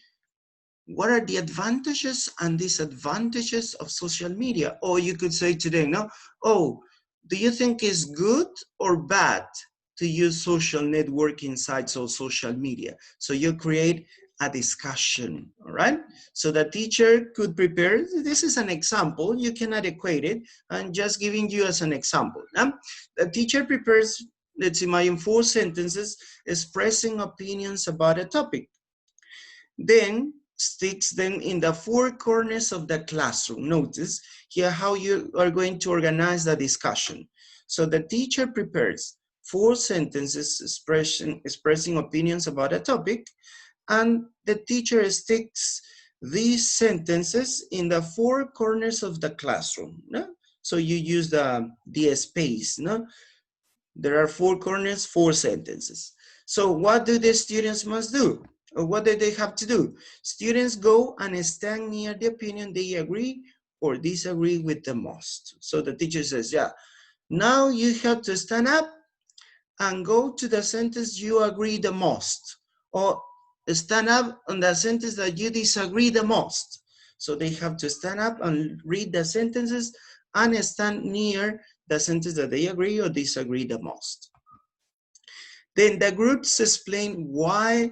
what are the advantages and disadvantages of social media? Or you could say to them, no, oh, do you think it's good or bad to use social networking sites or social media? So you create a discussion, all right? So the teacher could prepare, this is an example, you cannot equate it, I'm just giving you as an example. The teacher prepares, let's imagine 4 sentences expressing opinions about a topic. Then sticks them in the 4 corners of the classroom. Notice here how you are going to organize the discussion. So the teacher prepares 4 sentences expressing opinions about a topic, and the teacher sticks these sentences in the 4 corners of the classroom. No? So you use the space. No? There are 4 corners, 4 sentences. So what do the students must do? Or what do they have to do? Students go and stand near the opinion they agree or disagree with the most. So the teacher says, yeah, Now you have to stand up and go to the sentence you agree the most, or stand up on the sentence that you disagree the most. So they have to stand up and read the sentences and stand near the sentence that they agree or disagree the most. Then the groups explain why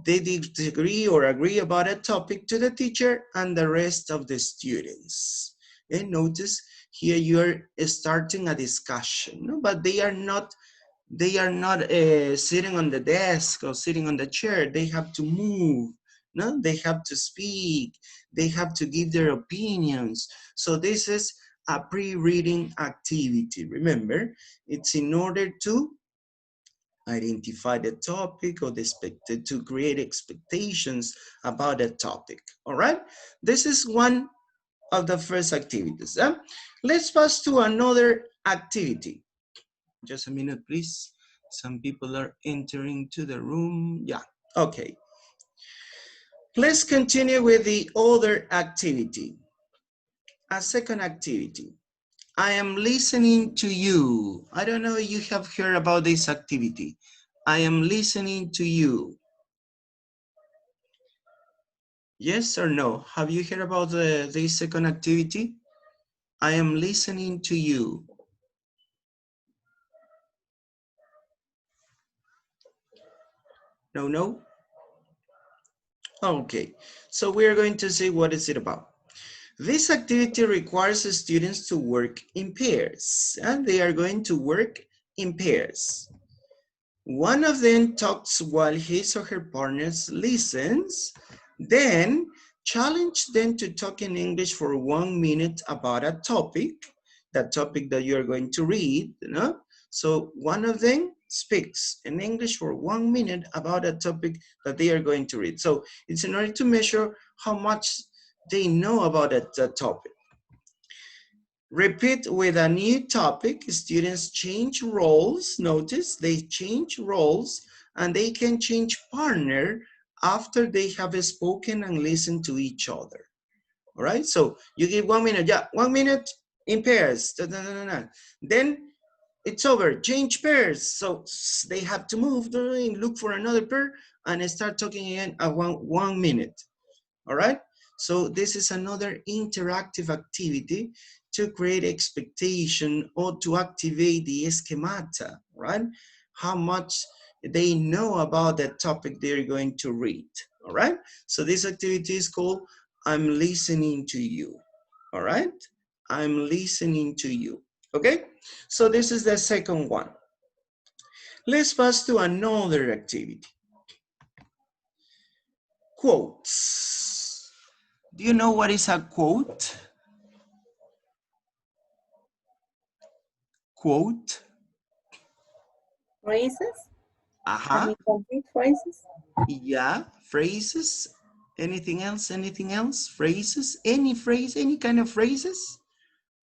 they disagree or agree about a topic to the teacher and the rest of the students. And notice here you're starting a discussion, no? But they are not sitting on the desk or sitting on the chair. They have to move, no? They have to speak. They have to give their opinions. So this is a pre-reading activity. Remember, it's in order to identify the topic or to create expectations about a topic. All right, this is one of the first activities. Let's pass to another activity. Just a minute, please. Some people are entering to the room. Yeah, okay. Let's continue with the other activity. A second activity. I am listening to you. I don't know if you have heard about this activity. I am listening to you. Yes or no? Have you heard about this second activity? I am listening to you. No, no? Okay, so we are going to see what is it about. This activity requires students to work in pairs, and they are going to work in pairs. One of them talks while his or her partner listens, then challenge them to talk in English for 1 minute about a topic, that topic that you're going to read, you know? So one of them speaks in English for 1 minute about a topic that they are going to read. So it's in order to measure how much they know about that topic. Repeat with a new topic. Students change roles. Notice they change roles and they can change partner after they have spoken and listened to each other. All right, so you give 1 minute. Yeah, 1 minute in pairs. Da, da, da, da, da. Then it's over. Change pairs. So they have to move, look for another pair and start talking again at 1 minute. All right, so this is another interactive activity to create expectation or to activate the schemata, right? How much they know about the topic they're going to read. All right, so this activity is called I'm listening to you. All right, I'm listening to you. Okay, so this is the second one. Let's pass to another activity. Quotes. Do you know what is a quote? Quote. Phrases? Uh-huh. Complete phrases? Yeah, phrases. Anything else? Anything else? Phrases? Any phrase? Any kind of phrases?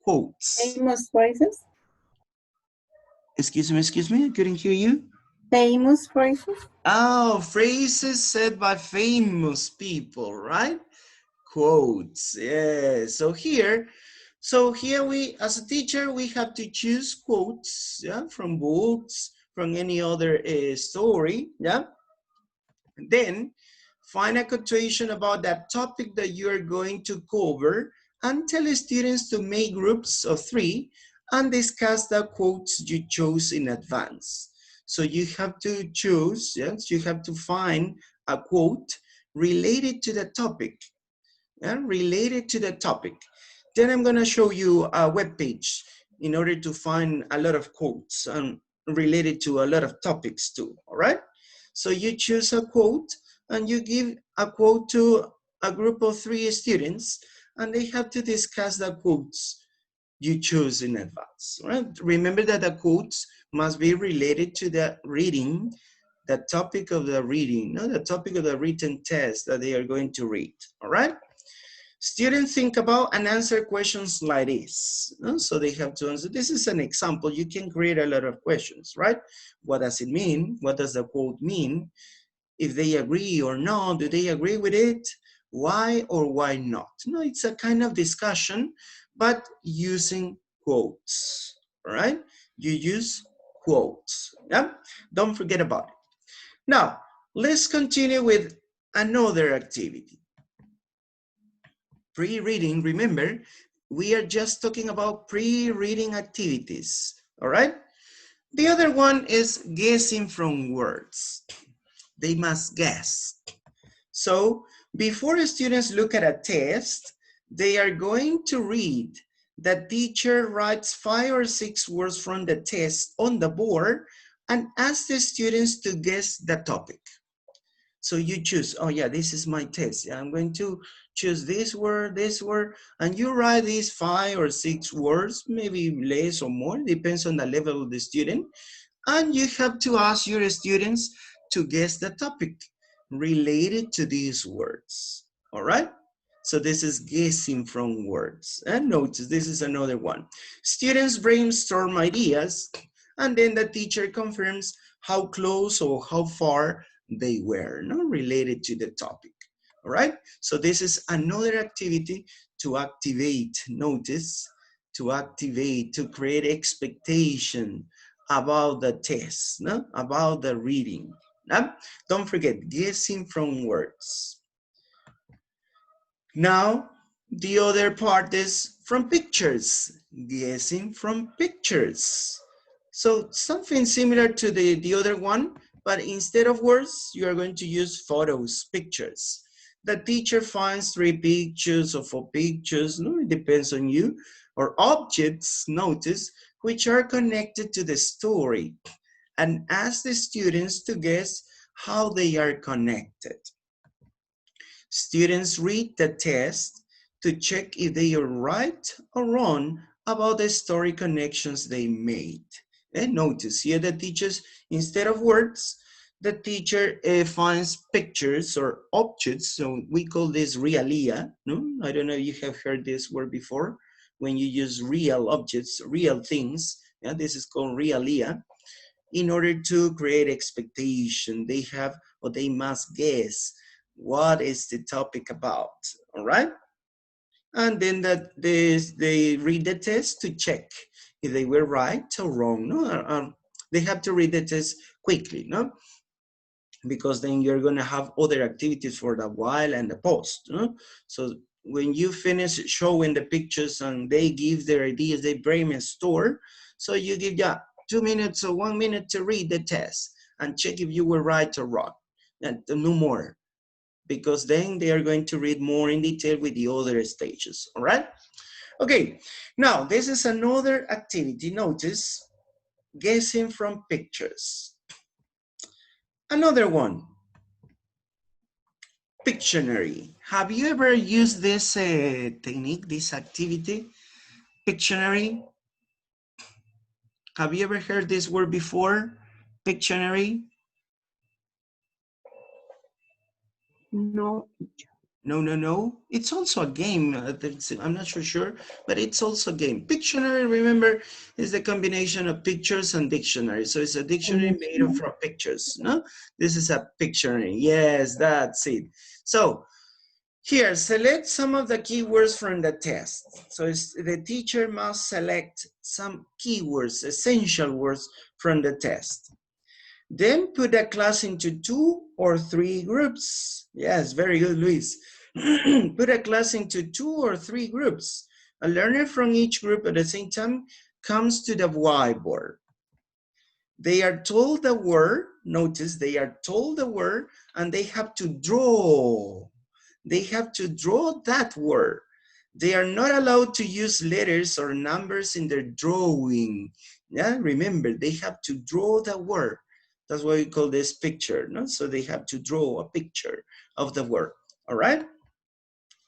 Quotes. Famous phrases? Excuse me, I couldn't hear you. Famous phrases? Oh, phrases said by famous people, right? Quotes, yeah. So here we, as a teacher, we have to choose quotes, yeah, from books, from any other story, yeah. And then find a quotation about that topic that you are going to cover and tell students to make groups of 3 and discuss the quotes you chose in advance. So you have to choose, yes, you have to find a quote related to the topic, yeah, related to the topic. Then I'm gonna show you a web page in order to find a lot of quotes and related to a lot of topics too, all right? So you choose a quote and you give a quote to a group of 3 students and they have to discuss the quotes you choose in advance, right? Remember that the quotes must be related to the reading, the topic of the reading, no, the topic of the written test that they are going to read, all right? Students think about and answer questions like this. No? So they have to answer. This is an example. You can create a lot of questions, right? What does it mean? What does the quote mean? If they agree or not, do they agree with it? Why or why not? No, it's a kind of discussion, but using quotes. all right? You use quotes, yeah? Don't forget about it. Now, let's continue with another activity. Pre-reading, remember, we are just talking about pre-reading activities, all right? The other one is guessing from words. They must guess. So before students look at a test, they are going to read. The teacher writes 5 or 6 words from the test on the board and asks the students to guess the topic. So you choose, oh yeah, this is my test. I'm going to choose this word, and you write these 5 or 6 words, maybe less or more, depends on the level of the student. And you have to ask your students to guess the topic related to these words, all right? So this is guessing from words. And notice, this is another one. Students brainstorm ideas, and then the teacher confirms how close or how far they were, not related to the topic, all right? So this is another activity to activate, notice, to activate, to create expectation about the test, no? About the reading. No? Don't forget, guessing from words. Now, the other part is from pictures, guessing from pictures. So something similar to the other one, but instead of words, you are going to use photos, pictures. The teacher finds 3 pictures or 4 pictures, no, it depends on you, or objects, notice, which are connected to the story, and ask the students to guess how they are connected. Students read the test to check if they are right or wrong about the story connections they made. And notice here the teachers, instead of words, the teacher finds pictures or objects, so we call this realia, no? I don't know if you have heard this word before, when you use real objects, real things, yeah, this is called realia. In order to create expectation, they have, or they must guess, what is the topic about, all right? And then they read the test to check if they were right or wrong, no? They have to read the test quickly, no? Because then you're gonna have other activities for the while and the post, no? So when you finish showing the pictures and they give their ideas, they brainstorm, so you give 2 minutes or 1 minute to read the test and check if you were right or wrong, and no more, because then they are going to read more in detail with the other stages, all right? Okay, now this is another activity, notice, guessing from pictures. Another one, Pictionary. Have you ever used this technique, this activity, Pictionary? Have you ever heard this word before, Pictionary? No. No, no, no. It's also a game. I'm not sure, but it's also a game. Pictionary, remember, is the combination of pictures and dictionary. So it's a dictionary made of from pictures, no? This is a Pictionary. Yes, that's it. So here, select some of the keywords from the test. So the teacher must select some keywords, essential words from the test. Then put the class into 2 or 3 groups. Yes, very good, Luis. Put a class into 2 or 3 groups. A learner from each group at the same time comes to the whiteboard. They are told the word, notice they are told the word, and they have to draw. They have to draw that word. They are not allowed to use letters or numbers in their drawing. Yeah, remember, they have to draw the word. That's why we call this picture, no? So they have to draw a picture of the word, all right?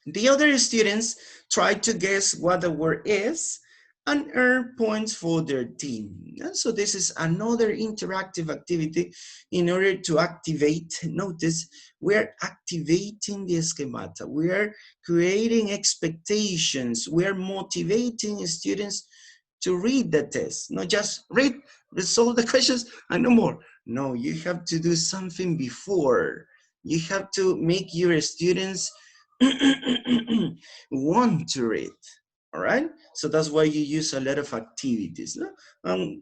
The other students try to guess what the word is and earn points for their team. So this is another interactive activity in order to activate, notice, we're activating the schemata. We are creating expectations. We are motivating students to read the test, not just read, resolve the questions, and no more. No, you have to do something before. You have to make your students want to read, all right? So that's why you use a lot of activities. No?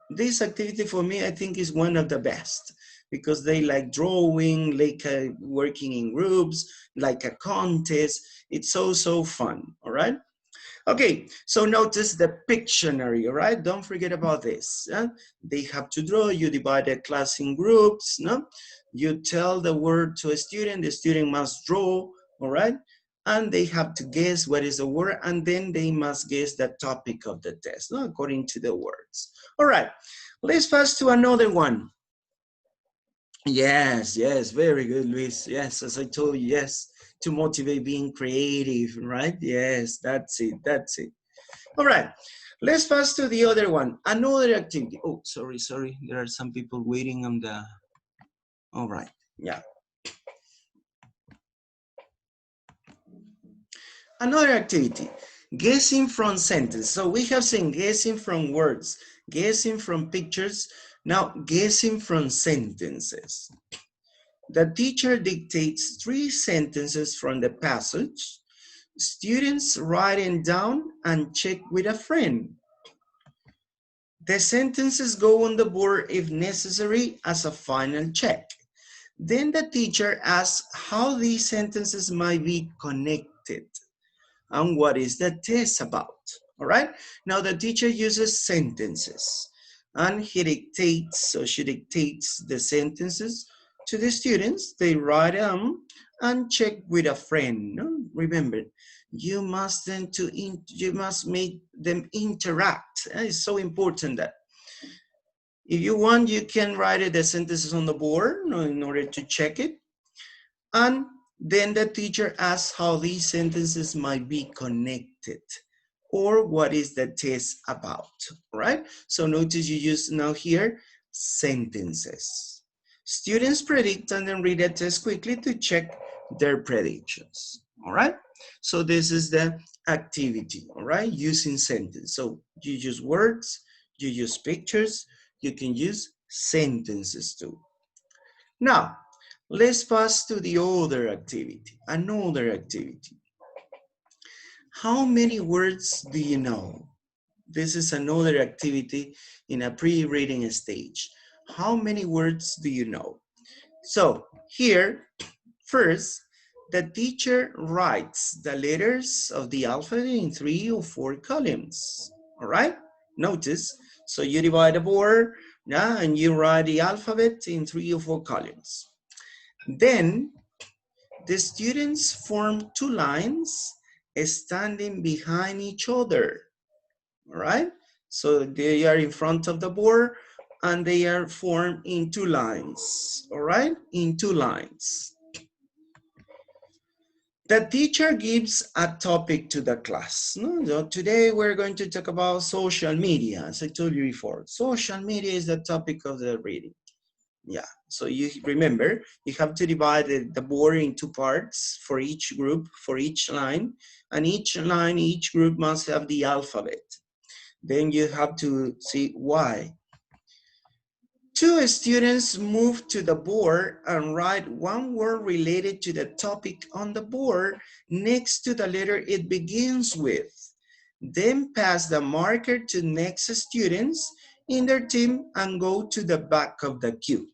This activity for me, I think is one of the best because they like drawing, like working in groups, like a contest. It's so fun, all right? Okay, so notice the Pictionary, all right? Don't forget about this. They have to draw, you divide the class in groups, no? You tell the word to a student, the student must draw, all right? And they have to guess what is the word, and then they must guess the topic of the test, no? According to the words. All right, let's pass to another one. Yes, very good, Luis. Yes, as I told you, yes, to motivate being creative, right? Yes, that's it. All right, let's pass to the other one. Another activity. Oh, sorry. There are some people waiting on the, all right, yeah. Another activity, guessing from sentences. So we have seen guessing from words, guessing from pictures, now guessing from sentences. The teacher dictates 3 sentences from the passage. Students write them down and check with a friend. The sentences go on the board if necessary as a final check. Then the teacher asks how these sentences might be connected and what is the test about, all right? Now the teacher uses sentences and he dictates, so she dictates the sentences to the students. They write them and check with a friend. No? Remember, you must make them interact. It's so important that if you want, you can write the sentences on the board in order to check it. And then the teacher asks how these sentences might be connected or what is the test about, right? So notice you use now here sentences. Students predict and then read the test quickly to check their predictions, all right? So this is the activity, all right? Using sentence. So you use words, you use pictures, you can use sentences too. Now, let's pass to the other activity, another activity. How many words do you know? This is another activity in a pre-reading stage. How many words do you know? So here, first, the teacher writes the letters of the alphabet in 3 or 4 columns, all right? Notice, so you divide the board, yeah, and you write the alphabet in 3 or 4 columns. Then the students form 2 lines standing behind each other, all right? So they are in front of the board and they are formed in 2 lines, all right? In 2 lines. The teacher gives a topic to the class. No? So today we're going to talk about social media, as I told you before. Social media is the topic of the reading. Yeah, so you remember, you have to divide the board in 2 parts for each group, for each line, and each line, each group must have the alphabet. Then you have to see why. 2 students move to the board and write 1 word related to the topic on the board next to the letter it begins with. Then pass the marker to next students in their team and go to the back of the queue.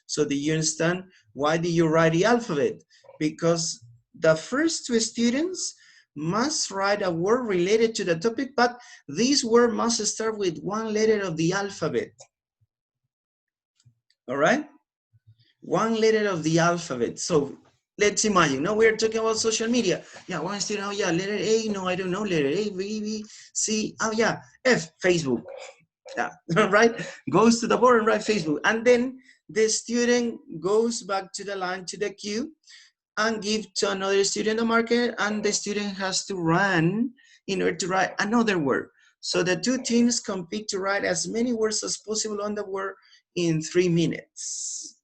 So do you understand why do you write the alphabet? Because the first 2 students must write a word related to the topic, but this word must start with 1 letter of the alphabet. All right? 1 letter of the alphabet. So let's imagine, no, we're talking about social media. Yeah, 1 student, oh yeah, letter A, no, I don't know, letter A, B, B, C, oh yeah, F, Facebook. Yeah, right? Goes to the board and write Facebook. And then the student goes back to the line, to the queue, and give to another student a marker, and the student has to run in order to write another word. So the 2 teams compete to write as many words as possible on the word in 3 minutes.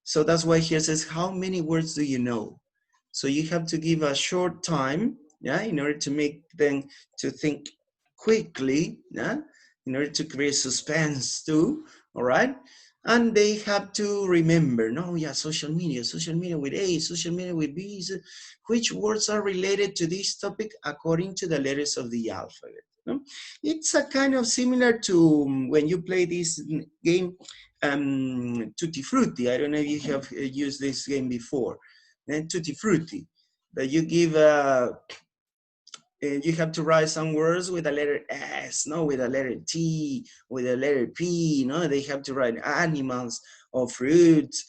So that's why here says, how many words do you know? So you have to give a short time, yeah, in order to make them to think quickly, yeah, in order to create suspense too, all right? And they have to remember, no, yeah, social media with A, social media with B, which words are related to this topic according to the letters of the alphabet. No? It's a kind of similar to when you play this game, Tutti Frutti. I don't know if you have used this game before. Tutti Frutti, that you give you have to write some words with a letter S, no, with a letter T, with a letter P, no, they have to write animals or fruits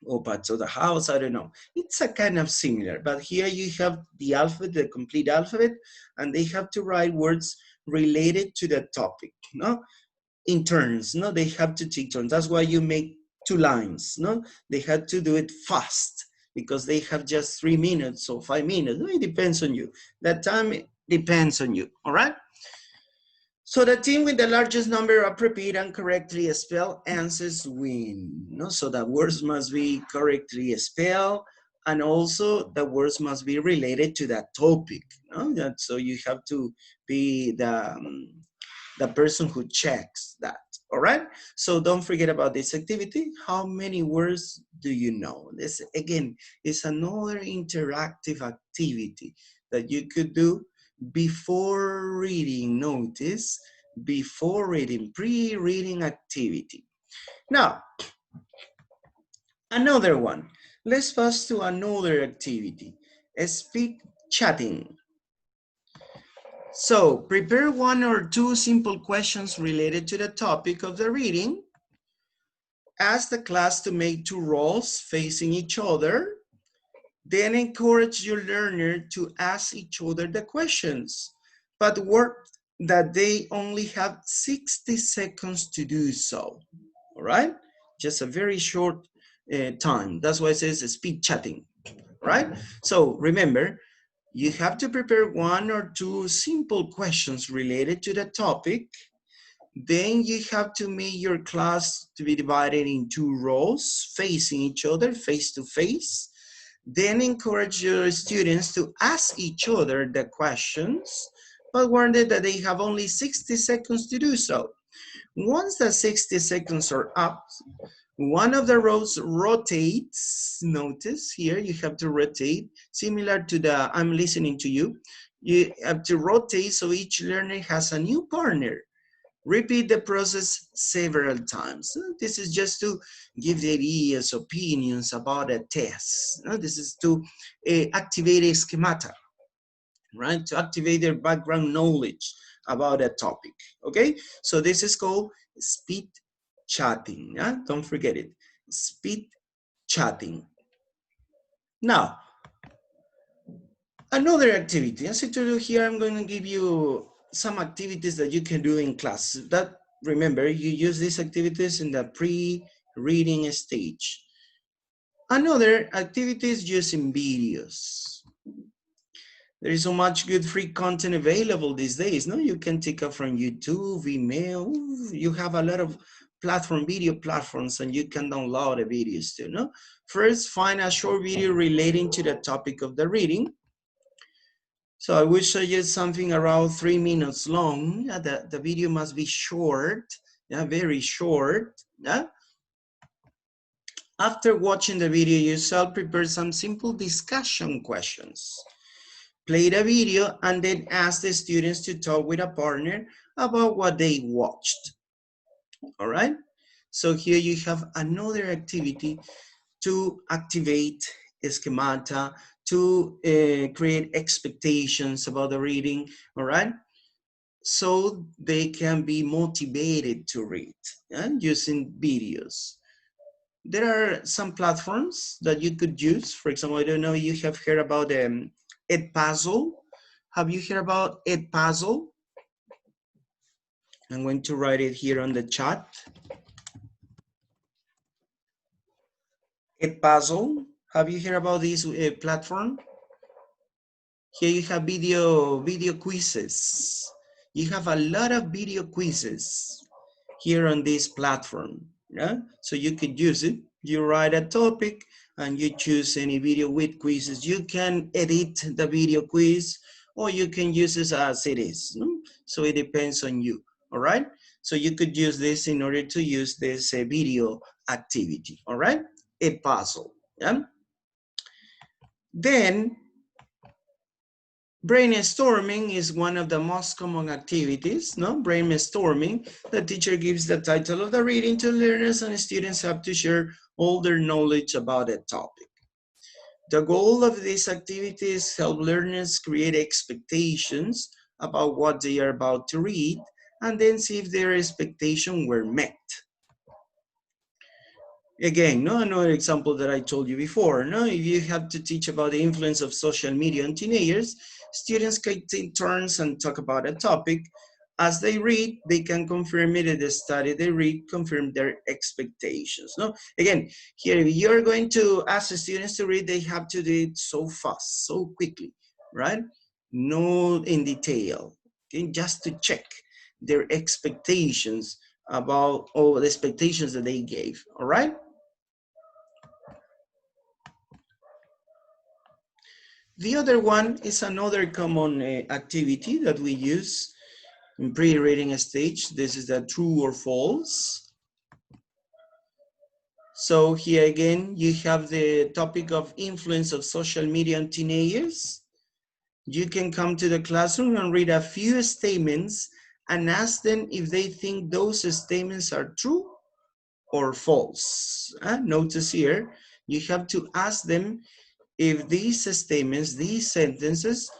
or parts of the house, I don't know. It's a kind of similar, but here you have the alphabet, the complete alphabet, and they have to write words related to the topic, no? In turns, no, they have to take turns. That's why you make 2 lines, no? They had to do it fast because they have just 3 minutes or 5 minutes. It depends on you. That time depends on you, all right? So the team with the largest number of repeat and correctly spelled answers win. No? So the words must be correctly spelled, and also the words must be related to that topic. No? So you have to be the person who checks that. All right? So don't forget about this activity. How many words do you know? This, again, is another interactive activity that you could do before reading. Notice, before reading, pre-reading activity. Now, another one. Let's pass to another activity, speed chatting. So, prepare 1 or 2 simple questions related to the topic of the reading. Ask the class to make 2 roles facing each other. Then encourage your learner to ask each other the questions, but work that they only have 60 seconds to do so, all right? Just a very short time. That's why it says speed chatting, right? So remember, you have to prepare 1 or 2 simple questions related to the topic. Then you have to make your class to be divided in 2 rows, facing each other, face to face. Then encourage your students to ask each other the questions, but warn them that they have only 60 seconds to do so. Once the 60 seconds are up, one of the rows rotates. Notice here you have to rotate, similar to the I'm listening to you. You have to rotate so each learner has a new partner. Repeat the process several times. This is just to give the ideas, opinions about a test. This is to activate a schemata, right? To activate their background knowledge about a topic, okay? So this is called speed chatting, yeah? Don't forget it, speed chatting. Now, another activity. As I told you here, I'm going to give you some activities that you can do in class. That, remember, you use these activities in the pre-reading stage. Another activity is using videos. There is so much good free content available these days. No, you can take it from YouTube, email. You have a lot of video platforms, and you can download the videos too. No, first find a short video relating to the topic of the reading. So I would suggest something around 3 minutes long. Yeah, the video must be short, yeah, very short. Yeah. After watching the video yourself, prepare some simple discussion questions. Play the video and then ask the students to talk with a partner about what they watched. All right? So here you have another activity to activate schemata, to create expectations about the reading, all right? So they can be motivated to read, yeah? Using videos. There are some platforms that you could use. For example, I don't know if you have heard about Edpuzzle. Have you heard about Edpuzzle? I'm going to write it here on the chat. Edpuzzle. Have you heard about this platform? Here you have video quizzes. You have a lot of video quizzes here on this platform. Yeah? So you could use it. You write a topic and you choose any video with quizzes. You can edit the video quiz, or you can use it as it is. No? So it depends on you. all right? So you could use this in order to use this video activity, all right? A puzzle, yeah? Then, brainstorming is one of the most common activities, no? Brainstorming, the teacher gives the title of the reading to learners and students have to share all their knowledge about a topic. The goal of this activity is help learners create expectations about what they are about to read and then see if their expectations were met. Again, no, another example that I told you before, no, if you have to teach about the influence of social media on teenagers, students can take turns and talk about a topic. As they read, they can confirm it in the study they read, confirm their expectations. No, again, here if you're going to ask the students to read, they have to do it so fast, so quickly, right? No in detail, okay? Just to check their expectations about all the expectations that they gave, all right? The other one is another common activity that we use in pre-reading stage. This is the true or false. So here again, you have the topic of influence of social media on teenagers. You can come to the classroom and read a few statements and ask them if they think those statements are true or false. Notice here, you have to ask them if these statements, these sentences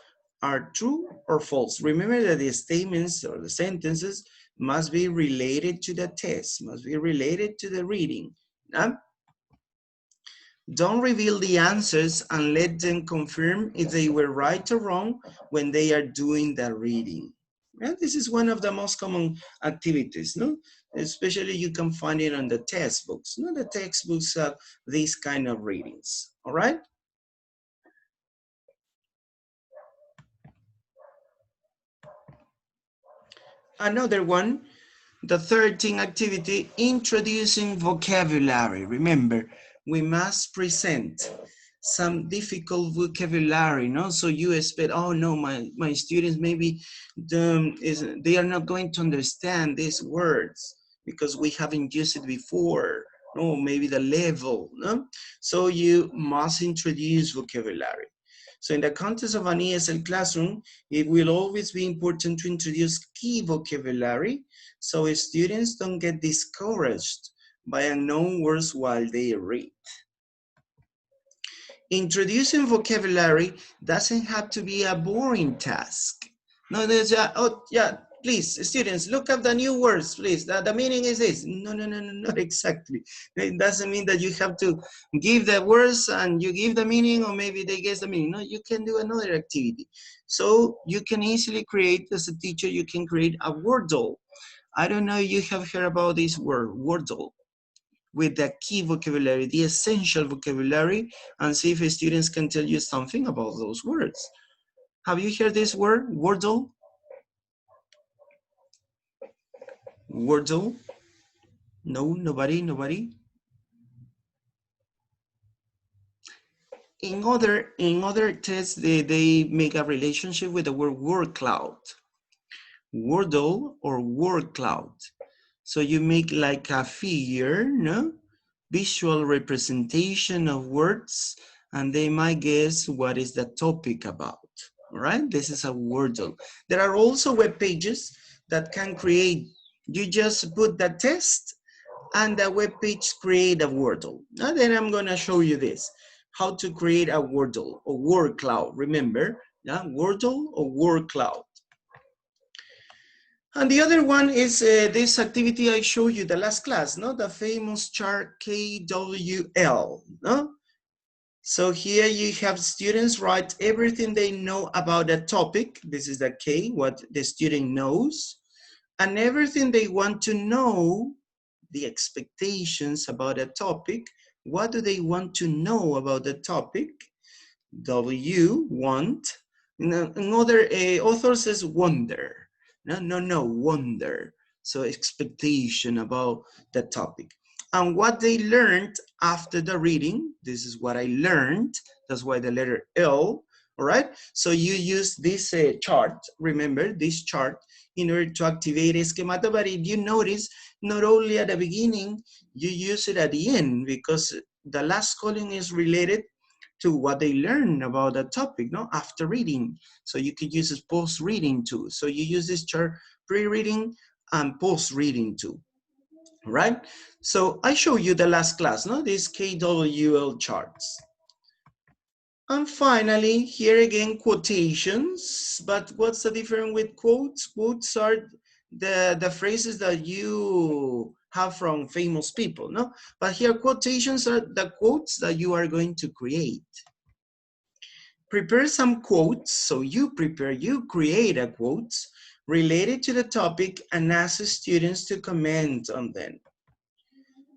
are true or false. Remember that the statements or the sentences must be related to the test, must be related to the reading. Don't reveal the answers and let them confirm if they were right or wrong when they are doing the reading. This is one of the most common activities, no? Especially you can find it on the textbooks. No? The textbooks have these kind of readings, all right? Another one, the 13th activity, introducing vocabulary. Remember, we must present some difficult vocabulary, no? So you expect, oh no, my students maybe they are not going to understand these words because we haven't used it before. No, maybe the level, no? So you must introduce vocabulary. So in the context of an ESL classroom, it will always be important to introduce key vocabulary so students don't get discouraged by unknown words while they read. Introducing vocabulary doesn't have to be a boring task. No, there's oh yeah, please, students, look up the new words, please. The meaning is this. No, not exactly. It doesn't mean that you have to give the words and you give the meaning, or maybe they guess the meaning. No, you can do another activity. So you can easily create, as a teacher, you can create a Wordle. I don't know if you have heard about this word, Wordle, with the key vocabulary, the essential vocabulary, and see if students can tell you something about those words. Have you heard this word, Wordle? Wordle? No, nobody? In other tests, they make a relationship with the word word cloud. Wordle or word cloud. So you make like a figure, no? Visual representation of words, and they might guess what is the topic about, all right? This is a Wordle. There are also web pages that can create, you just put the test and the web page create a Wordle. Now then I'm gonna show you this, how to create a Wordle or word cloud. Remember, yeah? Wordle or word cloud. And the other one is this activity I showed you the last class, no? The famous chart KWL, no? So here you have students write everything they know about a topic. This is the K, what the student knows, and everything they want to know, the expectations about a topic. What do they want to know about the topic? W, want. Another author says wonder. No, wonder. So expectation about the topic. And what they learned after the reading, this is what I learned. That's why the letter L, all right? So you use this chart, remember this chart in order to activate schemata. But if you notice, not only at the beginning, you use it at the end, because the last column is related to what they learn about the topic, no? After reading. So you could use this post-reading too. So you use this chart pre-reading and post-reading too, right? So I show you the last class, no? These KWL charts. And finally, here again, quotations. But what's the difference with quotes? Quotes are the phrases that you have from famous people, no? But here, quotations are the quotes that you are going to create. Prepare some quotes. So you create a quotes related to the topic and ask students to comment on them.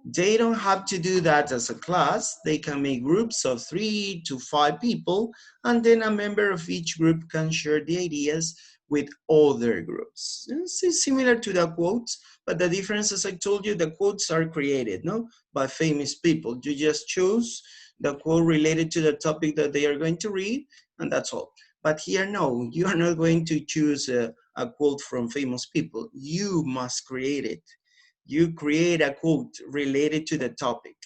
They don't have to do that as a class. They can make groups of 3 to 5 people, and then a member of each group can share the ideas with other groups. It's similar to the quotes, but the difference, as I told you, the quotes are created, no, by famous people. You just choose the quote related to the topic that they are going to read, and that's all. But here, no, you are not going to choose a quote from famous people. You must create it. You create a quote related to the topic.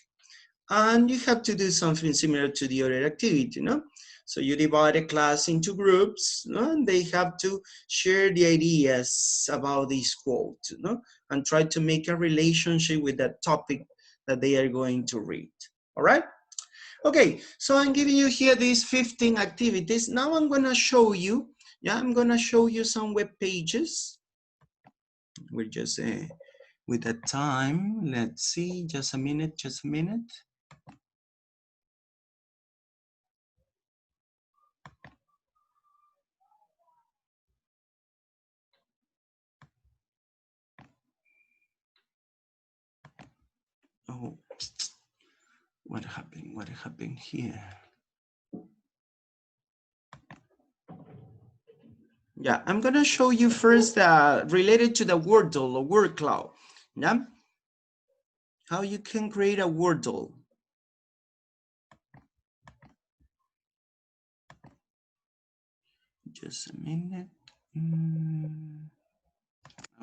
And you have to do something similar to the other activity, no? So you divide a class into groups, no? And they have to share the ideas about this quote, no? And try to make a relationship with that topic that they are going to read, all right? Okay, so I'm giving you here these 15 activities. Now I'm gonna show you, I'm gonna show you some web pages. We're just with the time, let's see, just a minute. Oh, what happened here? Yeah, I'm gonna show you first related to the Wordle or word cloud. Yeah, how you can create a Wordle. Just a minute.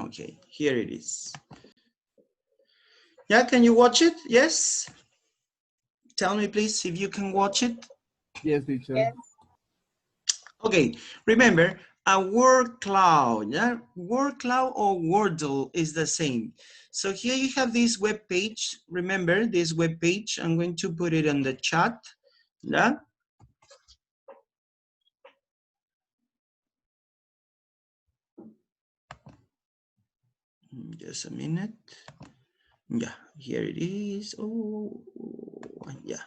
Okay, here it is. Yeah, can you watch it? Yes. Tell me please if you can watch it. Yes, teacher. Yes. Okay, remember a word cloud, yeah? Word cloud or Wordle is the same. So here you have this web page. Remember this web page, I'm going to put it on the chat, yeah? Just a minute. Yeah, here it is. Oh, yeah.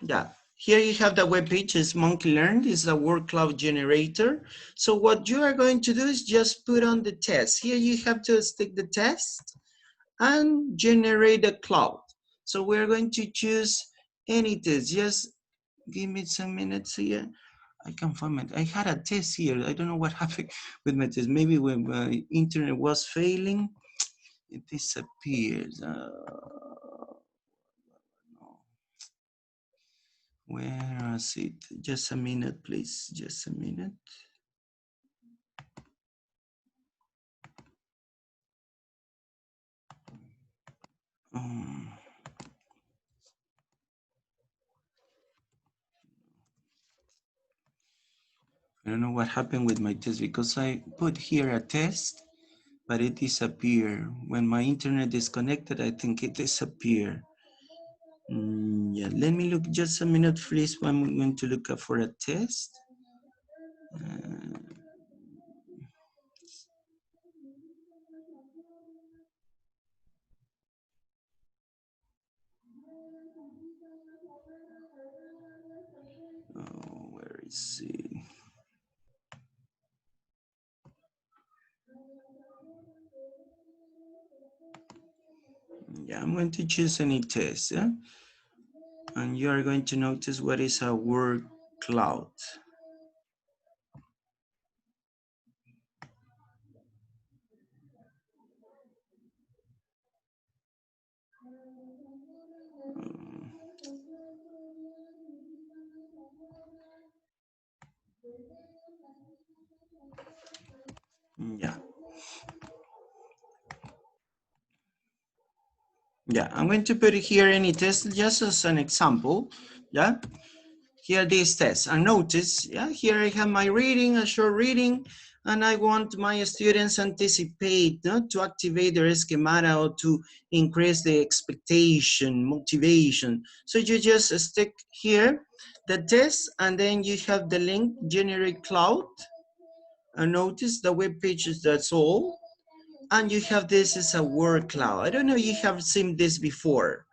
Yeah, here you have the web page. Is Monkey Learn. This is a word cloud generator. So what you are going to do is just put on the test. Here you have to stick the test and generate a cloud. So we're going to choose any test. Just give me some minutes here. I can find it. I had a test here. I don't know what happened with my test. Maybe when my internet was failing, it disappears. No. Where is it? Just a minute, please. Just a minute. Um, I don't know what happened with my test because I put here a test, but it disappeared. When my internet disconnected, I think it disappeared. Yeah, let me look just a minute, please. I'm going to look up for a test. Oh, where is it? Yeah, I'm going to choose any test, yeah? And you are going to notice what is a word cloud. Yeah. Yeah, I'm going to put here any test just as an example. Yeah. Here these tests, and notice, yeah, here I have my reading, a short reading, and I want my students anticipate, to activate their schemata or to increase the expectation, motivation. So you just stick here the test, and then you have the link, generate cloud, and notice the web pages, that's all. And you have this as a word cloud. I don't know if you have seen this before.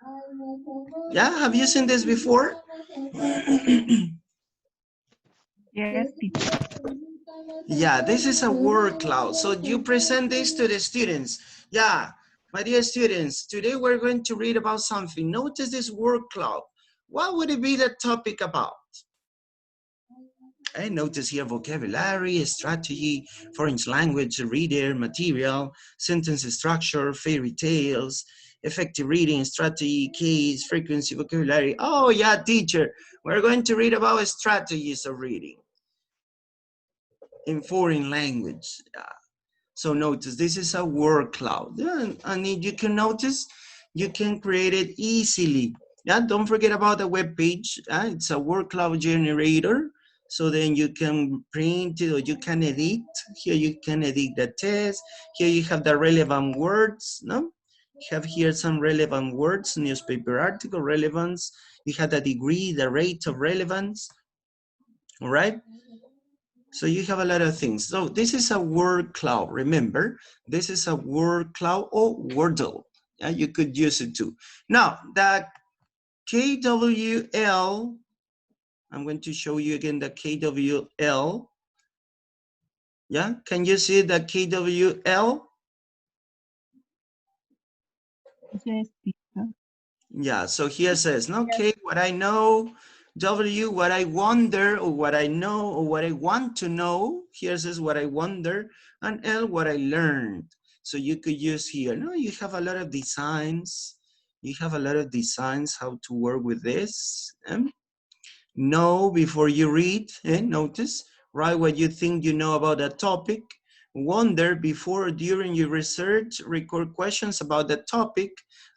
Yeah, have you seen this before? Yes, teacher. Yeah, this is a word cloud. So you present this to the students. Yeah, my dear students, today we're going to read about something. Notice this word cloud. What would it be the topic about? I notice here vocabulary, strategy, foreign language, reader, material, sentence structure, fairy tales, effective reading, strategy, case, frequency, vocabulary. Oh yeah, teacher, we're going to read about strategies of reading in foreign language. So notice this is a word cloud. Yeah, and you can notice you can create it easily. Yeah, don't forget about the web page. It's a word cloud generator. So then you can print it or you can edit. Here you can edit the text. Here you have the relevant words. No, you have here some relevant words, newspaper article relevance. You have the degree, the rate of relevance. All right. So you have a lot of things. So this is a word cloud. Remember, this is a word cloud or Wordle. Yeah, you could use it too. Now, the KWL, I'm going to show you again the KWL. Yeah, can you see the KWL? Yes, teacher. Yeah, so here says, okay, what I know, W, what I wonder, or what I know, or what I want to know. Here says what I wonder, and L, what I learned. So you could use here, no, you have a lot of designs. You have a lot of designs how to work with this. Know before you read, notice, write what you think you know about a topic, wonder before or during your research, record questions about the topic,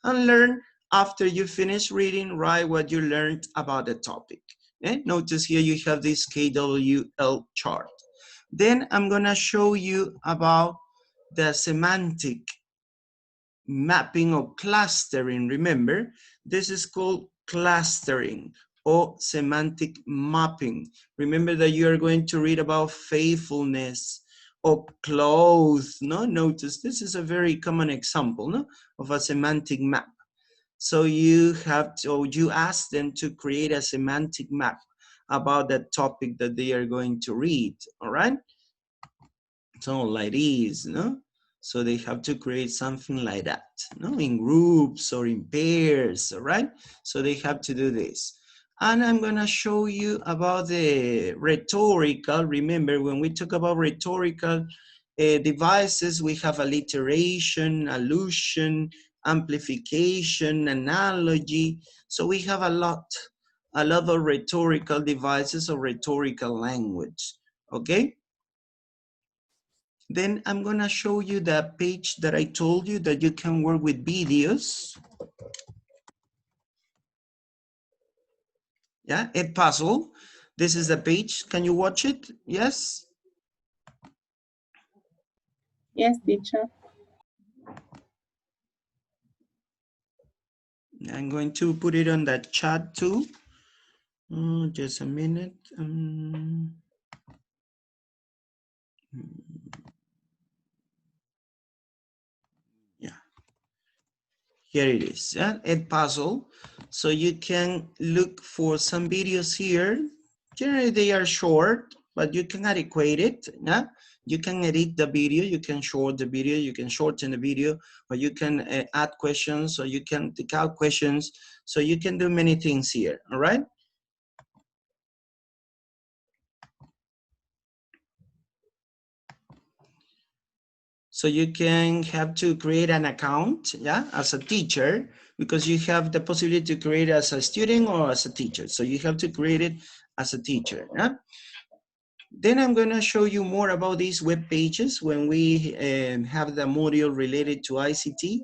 and learn after you finish reading, write what you learned about the topic. Notice here you have this KWL chart. Then I'm gonna show you about the semantic mapping or clustering. Remember, this is called clustering or semantic mapping. Remember that you are going to read about faithfulness or clothes. No, notice this is a very common example, no, of a semantic map. So you have to, or you ask them to create a semantic map about the topic that they are going to read. All right. So like this, no? So they have to create something like that, no? In groups or in pairs, all right? So they have to do this. And I'm gonna show you about the rhetorical. Remember, when we talk about rhetorical devices, we have alliteration, allusion, amplification, analogy. So we have a lot of rhetorical devices or rhetorical language, okay? Then I'm gonna show you the page that I told you that you can work with videos. Yeah, Edpuzzle. This is the page. Can you watch it? Yes? Yes, teacher. I'm going to put it on the chat too. Just a minute. Yeah, here it is, yeah? Edpuzzle. So you can look for some videos here. Generally they are short, but you can adequate it, yeah? You can edit the video, you can short the video, you can shorten the video, or you can add questions, or you can take out questions. So you can do many things here, all right? So you can have to create an account, yeah, as a teacher, because you have the possibility to create as a student or as a teacher. So you have to create it as a teacher, yeah? Then I'm going to show you more about these web pages. When we have the module related to ICT,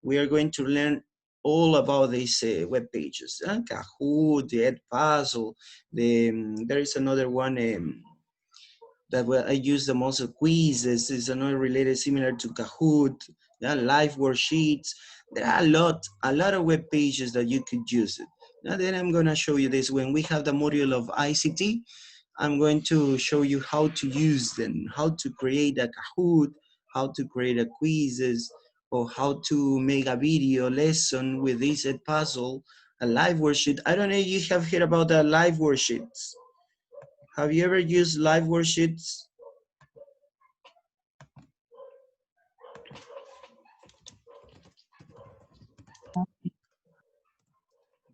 we are going to learn all about these web pages. Kahoot, the Edpuzzle, there is another one that I use the most of quizzes. Is another related similar to Kahoot, yeah, live worksheets. There are a lot of web pages that you could use it. Now then I'm gonna show you this. When we have the module of ICT, I'm going to show you how to use them, how to create a Kahoot, how to create a quizzes, or how to make a video lesson with this puzzle, a live worksheet. I don't know if you have heard about the live worksheets. Have you ever used live worksheets?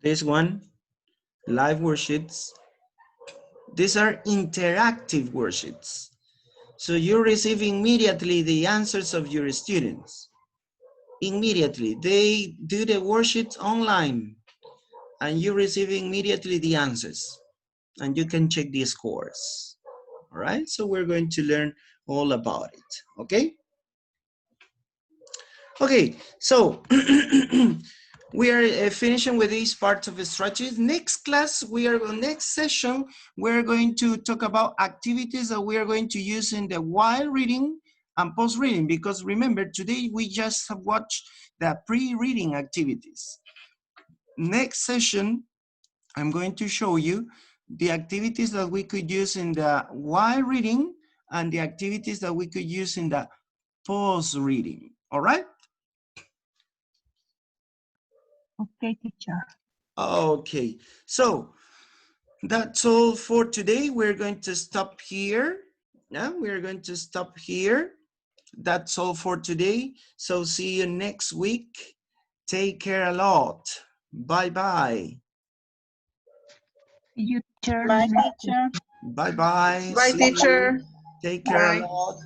This one, live worksheets. These are interactive worksheets. So you receive immediately the answers of your students. Immediately, they do the worksheets online and you receive immediately the answers and you can check the scores. All right, so we're going to learn all about it, okay? Okay, so we are finishing with these parts of the strategy. Next class, next session, we're going to talk about activities that we are going to use in the while reading and post reading, because remember, today we just have watched the pre-reading activities. Next session, I'm going to show you the activities that we could use in the while reading and the activities that we could use in the post reading, all right? Okay, teacher. Okay, so that's all for today. We're going to stop here. Yeah, we're going to stop here. That's all for today. So see you next week. Take care a lot. Bye-bye. You, teacher. Bye, teacher. Bye-bye. Bye, See you. teacher. Take care a Bye. lot.